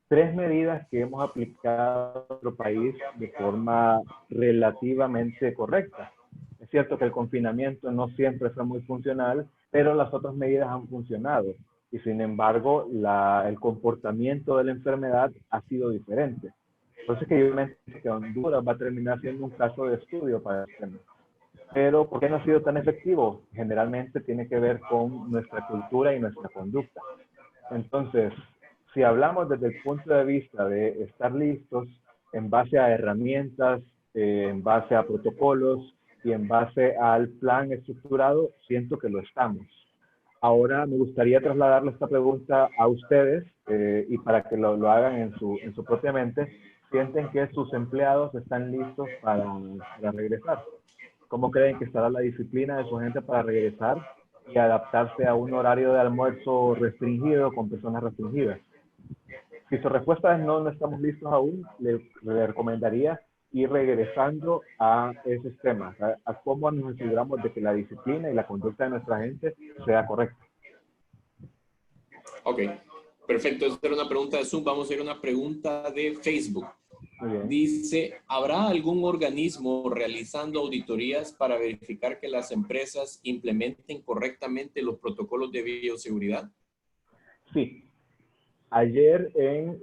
3 medidas que hemos aplicado en nuestro país de forma relativamente correcta. Es cierto que el confinamiento no siempre fue muy funcional, pero las otras medidas han funcionado. Y sin embargo, el comportamiento de la enfermedad ha sido diferente. Entonces, que yo me entiendo que Honduras va a terminar siendo un caso de estudio para el tema. Pero, ¿por qué no ha sido tan efectivo? Generalmente tiene que ver con nuestra cultura y nuestra conducta. Entonces, si hablamos desde el punto de vista de estar listos en base a herramientas, en base a protocolos y en base al plan estructurado, siento que lo estamos. Ahora me gustaría trasladarle esta pregunta a ustedes y para que lo hagan en su propia mente. ¿Sienten que sus empleados están listos para regresar? ¿Cómo creen que estará la disciplina de su gente para regresar y adaptarse a un horario de almuerzo restringido con personas restringidas? Si su respuesta es no estamos listos aún, le recomendaría ir regresando a esos temas, a cómo nos aseguramos de que la disciplina y la conducta de nuestra gente sea correcta. Ok, perfecto. Esta era una pregunta de Zoom. Vamos a ir a una pregunta de Facebook. Muy bien. Dice, ¿habrá algún organismo realizando auditorías para verificar que las empresas implementen correctamente los protocolos de bioseguridad? Sí. Ayer en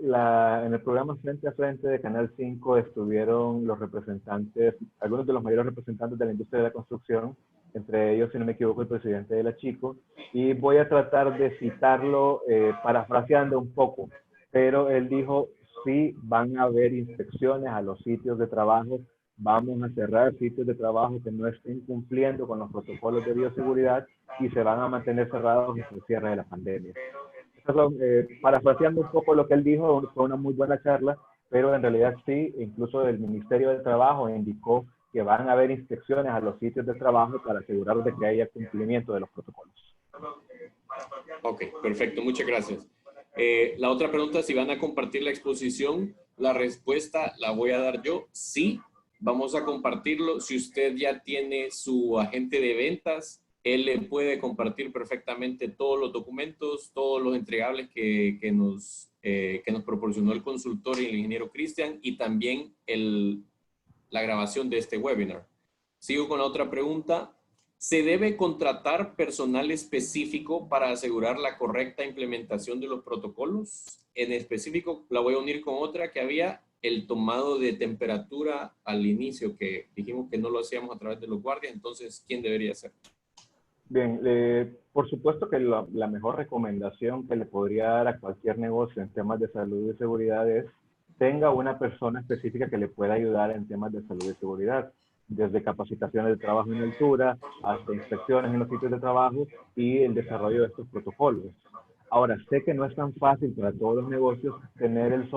el programa Frente a Frente de Canal 5 estuvieron los representantes, algunos de los mayores representantes de la industria de la construcción, entre ellos, si no me equivoco, el presidente de la Chico, y voy a tratar de citarlo parafraseando un poco, pero él dijo, sí, van a haber inspecciones a los sitios de trabajo, vamos a cerrar sitios de trabajo que no estén cumpliendo con los protocolos de bioseguridad y se van a mantener cerrados hasta el cierre de la pandemia. Parafraseando un poco lo que él dijo, fue una muy buena charla, pero en realidad sí, incluso el Ministerio del Trabajo indicó que van a haber inspecciones a los sitios de trabajo para asegurar de que haya cumplimiento de los protocolos. Ok, perfecto, muchas gracias. La otra pregunta, si van a compartir la exposición, la respuesta la voy a dar yo. Sí, vamos a compartirlo. Si usted ya tiene su agente de ventas, él le puede compartir perfectamente todos los documentos, todos los entregables que nos proporcionó el consultor y el ingeniero Cristian, y también la grabación de este webinar. Sigo con la otra pregunta. ¿Se debe contratar personal específico para asegurar la correcta implementación de los protocolos? En específico, la voy a unir con otra que había, el tomado de temperatura al inicio, que dijimos que no lo hacíamos a través de los guardias. Entonces, ¿quién debería hacer? Bien, por supuesto que la mejor recomendación que le podría dar a cualquier negocio en temas de salud y seguridad es tenga una persona específica que le pueda ayudar en temas de salud y seguridad, desde capacitaciones de trabajo en altura hasta inspecciones en los sitios de trabajo y el desarrollo de estos protocolos. Ahora, sé que no es tan fácil para todos los negocios tener el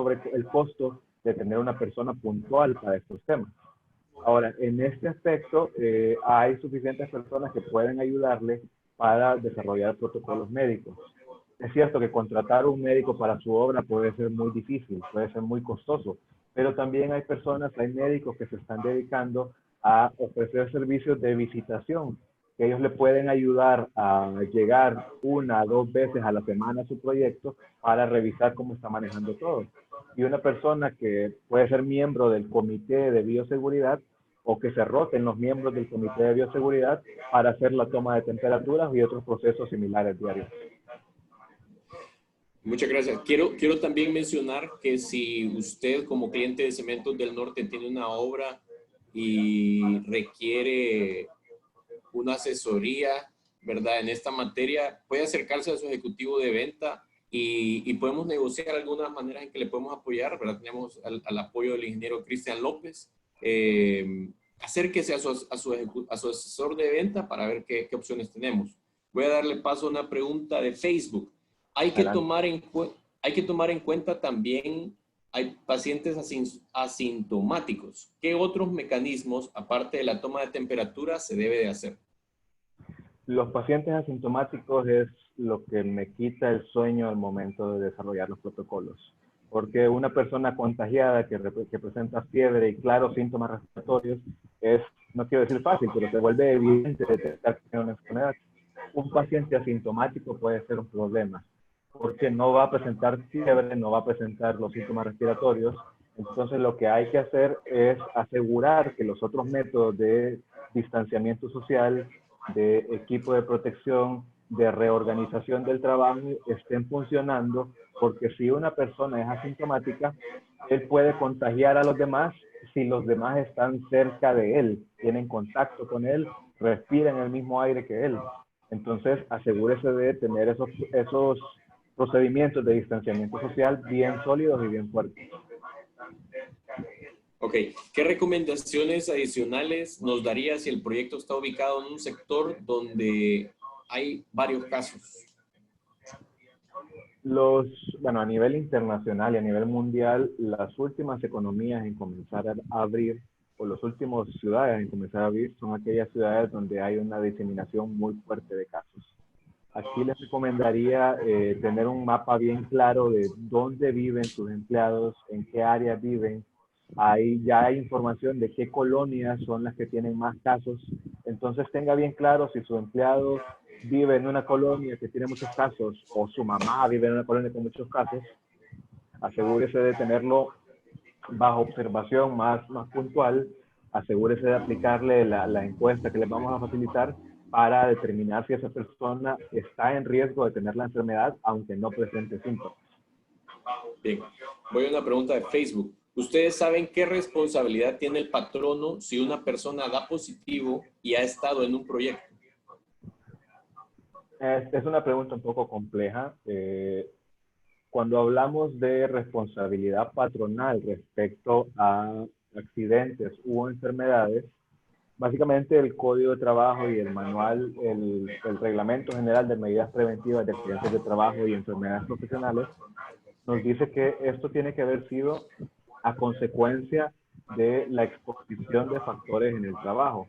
costo de tener una persona puntual para estos temas. Ahora, en este aspecto, hay suficientes personas que pueden ayudarle para desarrollar protocolos médicos. Es cierto que contratar un médico para su obra puede ser muy difícil, puede ser muy costoso, pero también hay médicos que se están dedicando a ofrecer servicios de visitación, que ellos le pueden ayudar a llegar 1 o 2 veces a la semana a su proyecto para revisar cómo está manejando todo. Y una persona que puede ser miembro del comité de bioseguridad o que se roten los miembros del comité de bioseguridad para hacer la toma de temperaturas y otros procesos similares diarios. Muchas gracias. Quiero también mencionar que si usted como cliente de Cementos del Norte tiene una obra y requiere una asesoría, ¿verdad? En esta materia, puede acercarse a su ejecutivo de venta y podemos negociar algunas maneras en que le podemos apoyar, ¿verdad? Tenemos al apoyo del ingeniero Cristian López. Acérquese a su asesor de venta para ver qué opciones tenemos. Voy a darle paso a una pregunta de Facebook. Hay que tomar en cuenta también, hay pacientes asintomáticos. ¿Qué otros mecanismos, aparte de la toma de temperatura, se debe de hacer? Los pacientes asintomáticos es lo que me quita el sueño al momento de desarrollar los protocolos. Porque una persona contagiada que presenta fiebre y claros síntomas respiratorios es, no quiero decir fácil, pero se vuelve evidente detectar que tiene una enfermedad. Un paciente asintomático puede ser un problema, porque no va a presentar fiebre, no va a presentar los síntomas respiratorios. Entonces lo que hay que hacer es asegurar que los otros métodos de distanciamiento social, de equipo de protección, de reorganización del trabajo estén funcionando, porque si una persona es asintomática, él puede contagiar a los demás si los demás están cerca de él, tienen contacto con él, respiran el mismo aire que él. Entonces, asegúrese de tener esos procedimientos de distanciamiento social bien sólidos y bien fuertes. Ok, ¿qué recomendaciones adicionales nos daría si el proyecto está ubicado en un sector donde hay varios casos? Bueno, a nivel internacional y a nivel mundial, las últimas economías en comenzar a abrir, o las últimas ciudades en comenzar a abrir, son aquellas ciudades donde hay una diseminación muy fuerte de casos. Aquí les recomendaría tener un mapa bien claro de dónde viven sus empleados, en qué áreas viven. Ahí ya hay información de qué colonias son las que tienen más casos. Entonces tenga bien claro si su empleado vive en una colonia que tiene muchos casos o su mamá vive en una colonia con muchos casos. Asegúrese de tenerlo bajo observación más puntual, asegúrese de aplicarle la encuesta que les vamos a facilitar para determinar si esa persona está en riesgo de tener la enfermedad, aunque no presente síntomas. Bien, voy a una pregunta de Facebook. ¿Ustedes saben qué responsabilidad tiene el patrono si una persona da positivo y ha estado en un proyecto? Es una pregunta un poco compleja. Cuando hablamos de responsabilidad patronal respecto a accidentes u enfermedades, básicamente el Código de Trabajo y el manual, el Reglamento General de Medidas Preventivas de Accidentes de Trabajo y Enfermedades Profesionales, nos dice que esto tiene que haber sido a consecuencia de la exposición de factores en el trabajo.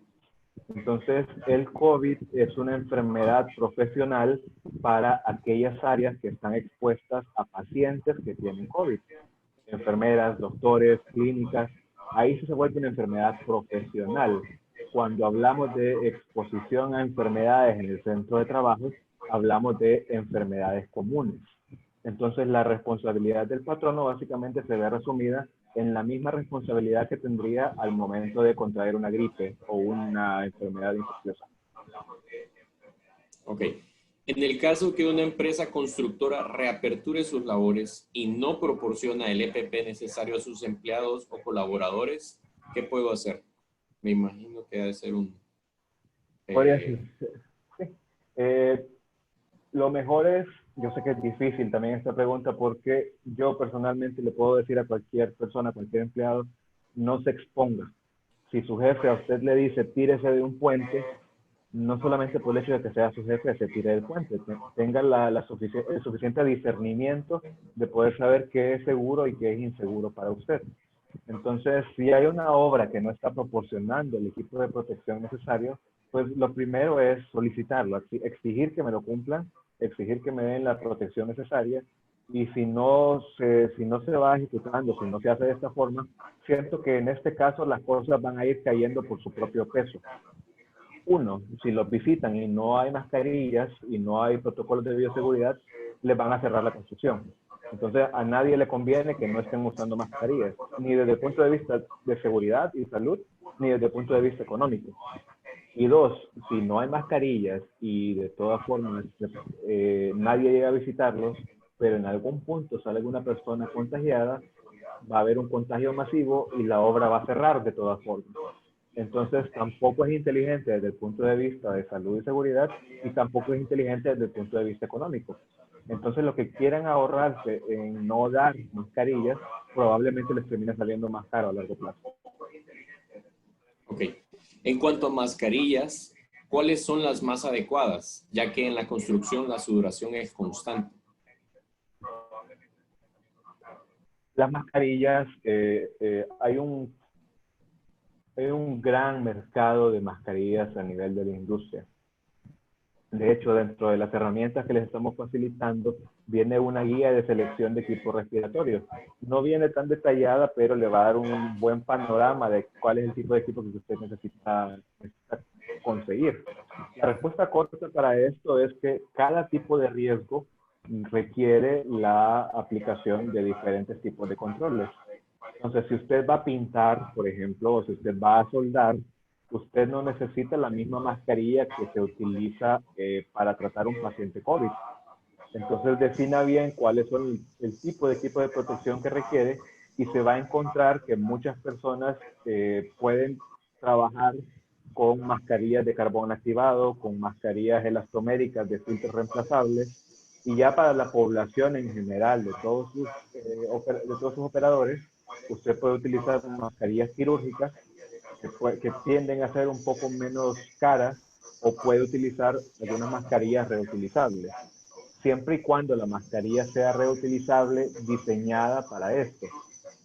Entonces, el COVID es una enfermedad profesional para aquellas áreas que están expuestas a pacientes que tienen COVID. Enfermeras, doctores, clínicas, ahí sí se vuelve una enfermedad profesional. Cuando hablamos de exposición a enfermedades en el centro de trabajo, hablamos de enfermedades comunes. Entonces, la responsabilidad del patrono básicamente se ve resumida en la misma responsabilidad que tendría al momento de contraer una gripe o una enfermedad infecciosa. Ok. En el caso que una empresa constructora reaperture sus labores y no proporciona el EPP necesario a sus empleados o colaboradores, ¿qué puedo hacer? Me imagino que debe ser un... Sí. Lo mejor es, yo sé que es difícil también esta pregunta porque yo personalmente le puedo decir a cualquier persona, a cualquier empleado, no se exponga. Si su jefe a usted le dice tírese de un puente, no solamente por el hecho de que sea su jefe se tire del puente, tenga el suficiente discernimiento de poder saber qué es seguro y qué es inseguro para usted. Entonces, si hay una obra que no está proporcionando el equipo de protección necesario, pues lo primero es solicitarlo, exigir que me lo cumplan, exigir que me den la protección necesaria, y si no se va ejecutando, si no se hace de esta forma, siento que en este caso las cosas van a ir cayendo por su propio peso. Uno, si los visitan y no hay mascarillas y no hay protocolos de bioseguridad, les van a cerrar la construcción. Entonces, a nadie le conviene que no estén usando mascarillas, ni desde el punto de vista de seguridad y salud, ni desde el punto de vista económico. Y dos, si no hay mascarillas y de todas formas nadie llega a visitarlos, pero en algún punto sale alguna persona contagiada, va a haber un contagio masivo y la obra va a cerrar de todas formas. Entonces, tampoco es inteligente desde el punto de vista de salud y seguridad y tampoco es inteligente desde el punto de vista económico. Entonces, lo que quieran ahorrarse en no dar mascarillas, probablemente les termine saliendo más caro a largo plazo. Ok. En cuanto a mascarillas, ¿cuáles son las más adecuadas? Ya que en la construcción la sudoración es constante. Las mascarillas, hay un gran mercado de mascarillas a nivel de la industria. De hecho, dentro de las herramientas que les estamos facilitando, viene una guía de selección de equipos respiratorios. No viene tan detallada, pero le va a dar un buen panorama de cuál es el tipo de equipo que usted necesita conseguir. La respuesta corta para esto es que cada tipo de riesgo requiere la aplicación de diferentes tipos de controles. Entonces, si usted va a pintar, por ejemplo, o si usted va a soldar, usted no necesita la misma mascarilla que se utiliza para tratar un paciente COVID. Entonces, defina bien cuáles son el tipo de equipo de protección que requiere y se va a encontrar que muchas personas pueden trabajar con mascarillas de carbón activado, con mascarillas elastoméricas de filtros reemplazables, y ya para la población en general de todos sus operadores, usted puede utilizar mascarillas quirúrgicas que tienden a ser un poco menos caras, o puede utilizar algunas mascarillas reutilizables, siempre y cuando la mascarilla sea reutilizable, diseñada para esto,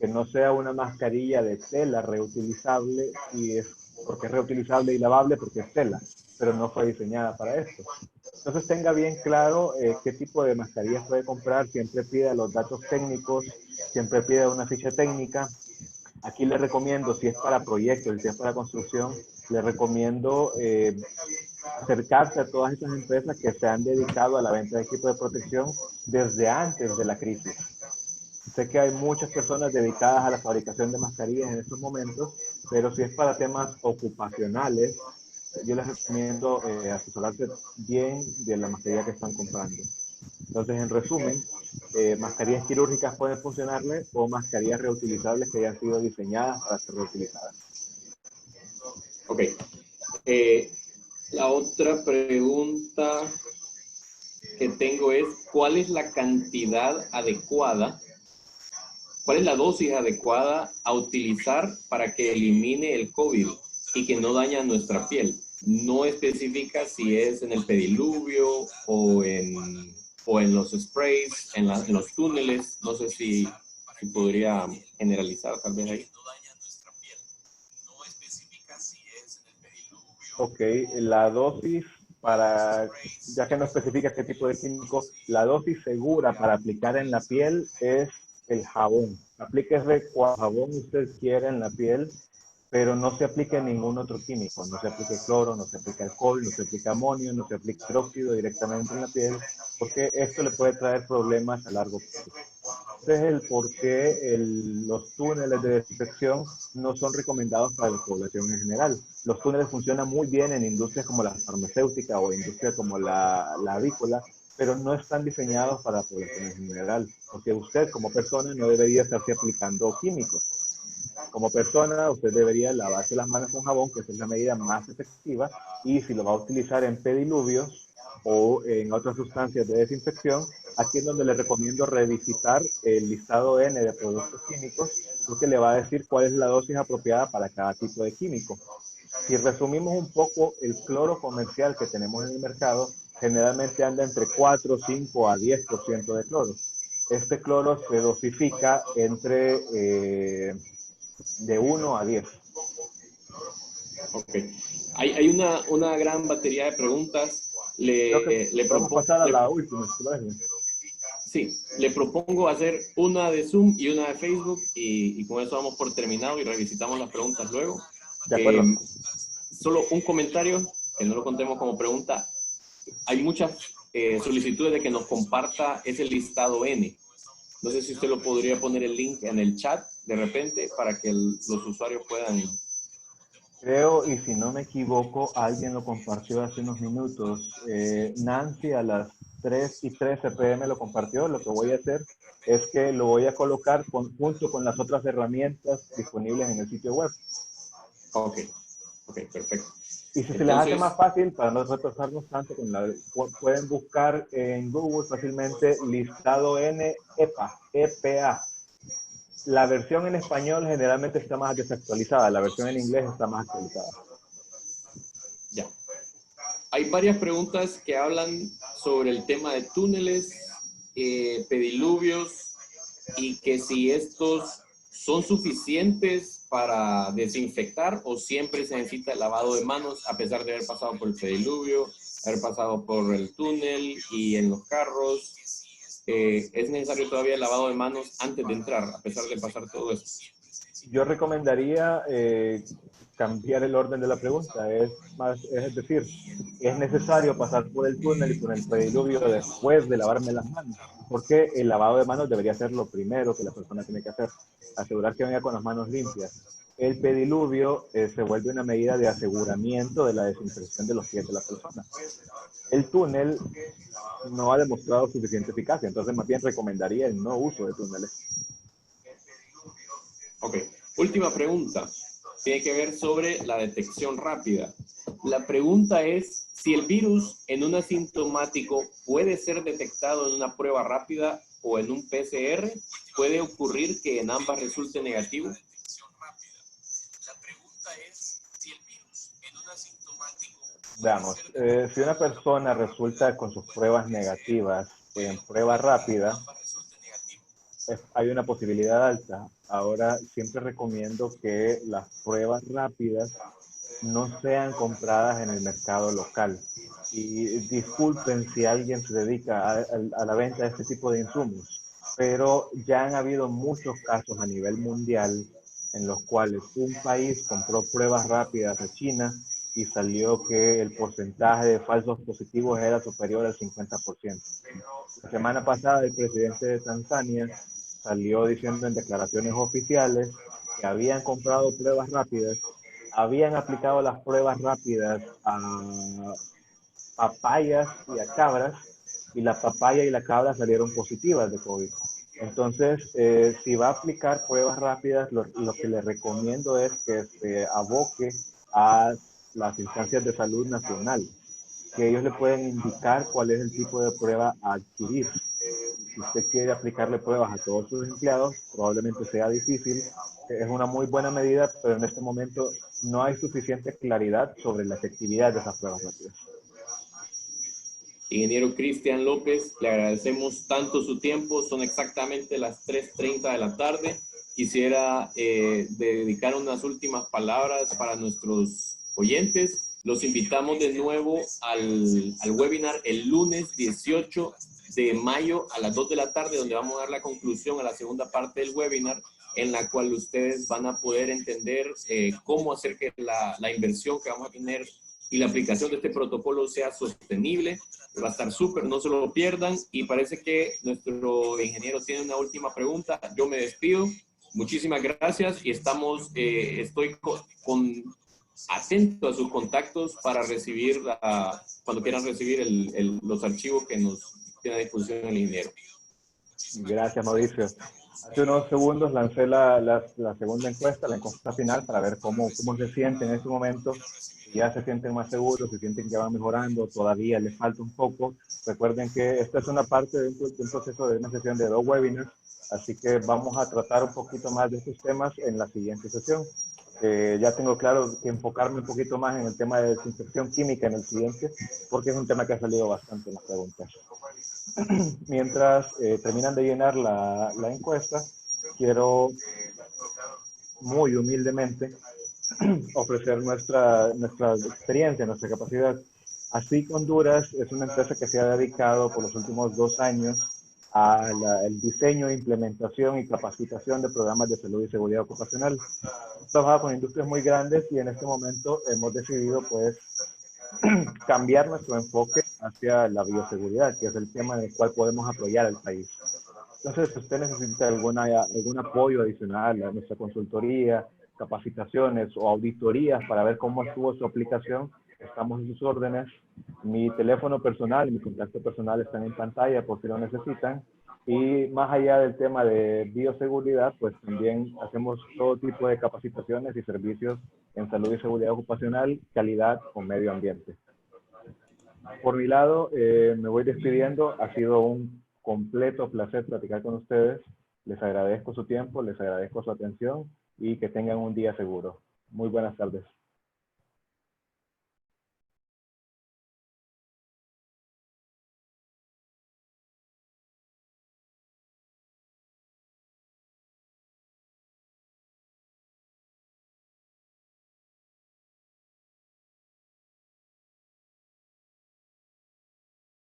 que no sea una mascarilla de tela reutilizable porque es reutilizable y lavable porque es tela, pero no fue diseñada para esto. Entonces tenga bien claro qué tipo de mascarillas puede comprar, siempre pida los datos técnicos, siempre pida una ficha técnica. Aquí le recomiendo, si es para proyectos, si es para construcción, le recomiendo acercarse a todas esas empresas que se han dedicado a la venta de equipos de protección desde antes de la crisis. Sé que hay muchas personas dedicadas a la fabricación de mascarillas en estos momentos, pero si es para temas ocupacionales, yo les recomiendo asesorarse bien de la mascarilla que están comprando. Entonces, en resumen, mascarillas quirúrgicas pueden funcionarle o mascarillas reutilizables que hayan sido diseñadas para ser reutilizadas. Ok. La otra pregunta que tengo es, ¿cuál es la cantidad adecuada? ¿Cuál es la dosis adecuada a utilizar para que elimine el COVID y que no daña nuestra piel? No especifica si es en el pediluvio o en los sprays, en los túneles. No sé si podría generalizar tal vez ahí. Ok, la dosis para, ya que no especifica qué tipo de químico, la dosis segura para aplicar en la piel es el jabón. Aplíquese cuál jabón usted quiera en la piel, pero no se aplique ningún otro químico. No se aplique cloro, no se aplique alcohol, no se aplique amonio, no se aplique hidróxido directamente en la piel, porque esto le puede traer problemas a largo plazo. Este es el por qué los túneles de desinfección no son recomendados para la población en general. Los túneles funcionan muy bien en industrias como la farmacéutica o industria como la avícola, pero no están diseñados para la población en general, porque usted como persona no debería estarse aplicando químicos. Como persona, usted debería lavarse las manos con jabón, que esa es la medida más efectiva, y si lo va a utilizar en pediluvios o en otras sustancias de desinfección, aquí es donde le recomiendo revisitar el listado N de productos químicos, porque le va a decir cuál es la dosis apropiada para cada tipo de químico. Si resumimos un poco, el cloro comercial que tenemos en el mercado generalmente anda entre 4, 5 a 10% de cloro. Este cloro se dosifica entre de 1 a 10. Ok. Hay una gran batería de preguntas. Creo que podemos pasar a la última. Sí, le propongo hacer una de Zoom y una de Facebook y con eso vamos por terminado y revisitamos las preguntas luego. De acuerdo. Solo un comentario, que no lo contemos como pregunta. Hay muchas solicitudes de que nos comparta ese listado N. No sé si usted lo podría poner el link en el chat de repente para que los usuarios puedan... Creo, y si no me equivoco, alguien lo compartió hace unos minutos. Nancy a las 3:13 p.m. lo compartió. Lo que voy a hacer es que lo voy a colocar junto con las otras herramientas disponibles en el sitio web. Ok, perfecto. Y si se les hace más fácil, para no retrasarnos tanto, pueden buscar en Google fácilmente listado N EPA, EPA. La versión en español generalmente está más desactualizada, la versión en inglés está más actualizada. Ya. Hay varias preguntas que hablan sobre el tema de túneles, pediluvios, y que si estos son suficientes para desinfectar o siempre se necesita el lavado de manos a pesar de haber pasado por el pediluvio, haber pasado por el túnel y en los carros. ¿Es necesario todavía el lavado de manos antes de entrar a pesar de pasar todo eso? Yo recomendaría cambiar el orden de la pregunta. Es decir, ¿es necesario pasar por el túnel y por el pediluvio después de lavarme las manos? Porque el lavado de manos debería ser lo primero que la persona tiene que hacer. Asegurar que venga con las manos limpias. El pediluvio se vuelve una medida de aseguramiento de la desinfección de los pies de la persona. El túnel no ha demostrado suficiente eficacia, entonces más bien recomendaría el no uso de túneles. Ok, última pregunta. Tiene que ver sobre la detección rápida. La pregunta es si el virus en un asintomático puede ser detectado en una prueba rápida o en un PCR. ¿Puede ocurrir que en ambas resulte negativo? Veamos, si una persona resulta con sus pruebas negativas en prueba rápida, hay una posibilidad alta. Ahora, siempre recomiendo que las pruebas rápidas no sean compradas en el mercado local. Y disculpen si alguien se dedica a la venta de este tipo de insumos, pero ya han habido muchos casos a nivel mundial en los cuales un país compró pruebas rápidas a China y salió que el porcentaje de falsos positivos era superior al 50%. La semana pasada el presidente de Tanzania salió diciendo en declaraciones oficiales que habían comprado pruebas rápidas, habían aplicado las pruebas rápidas a papayas y a cabras, y la papaya y la cabra salieron positivas de COVID. Entonces, si va a aplicar pruebas rápidas, lo que le recomiendo es que se aboque a las instancias de salud nacional, que ellos le pueden indicar cuál es el tipo de prueba a adquirir. Si usted quiere aplicarle pruebas a todos sus empleados, probablemente sea difícil. Es una muy buena medida, pero en este momento no hay suficiente claridad sobre la efectividad de esas pruebas rápidas. Ingeniero Cristian López, le agradecemos tanto su tiempo, son exactamente las 3:30 de la tarde. Quisiera dedicar unas últimas palabras para nuestros oyentes. Los invitamos de nuevo al webinar el lunes 18 de mayo a las 2 de la tarde, donde vamos a dar la conclusión a la segunda parte del webinar, en la cual ustedes van a poder entender cómo hacer que la inversión que vamos a tener y la aplicación de este protocolo sea sostenible. Va a estar súper, no se lo pierdan. Y parece que nuestro ingeniero tiene una última pregunta. Yo me despido. Muchísimas gracias y estoy atento a sus contactos para recibir, cuando quieran recibir los archivos que nos tiene a disposición el ingeniero. Gracias, Mauricio. Hace unos segundos lancé la segunda encuesta, la encuesta final, para ver cómo se sienten en este momento. Ya se sienten más seguros, se sienten que van mejorando, todavía les falta un poco. Recuerden que esta es una parte de un proceso de una sesión de 2 webinars, así que vamos a tratar un poquito más de estos temas en la siguiente sesión. Ya tengo claro que enfocarme un poquito más en el tema de desinfección química en el siguiente, porque es un tema que ha salido bastante en las preguntas. Mientras terminan de llenar la encuesta, quiero muy humildemente ofrecer nuestra experiencia, nuestra capacidad. ASIC Honduras es una empresa que se ha dedicado por los últimos 2 años al diseño, implementación y capacitación de programas de salud y seguridad ocupacional. Trabajado con industrias muy grandes y en este momento hemos decidido pues cambiar nuestro enfoque hacia la bioseguridad, que es el tema en el cual podemos apoyar al país. Entonces, si usted necesita algún apoyo adicional a nuestra consultoría, capacitaciones o auditorías para ver cómo estuvo su aplicación, estamos en sus órdenes. Mi teléfono personal y mi contacto personal están en pantalla por si lo necesitan. Y más allá del tema de bioseguridad, pues también hacemos todo tipo de capacitaciones y servicios en salud y seguridad ocupacional, calidad o medio ambiente. Por mi lado, me voy despidiendo. Ha sido un completo placer platicar con ustedes. Les agradezco su tiempo, les agradezco su atención y que tengan un día seguro. Muy buenas tardes.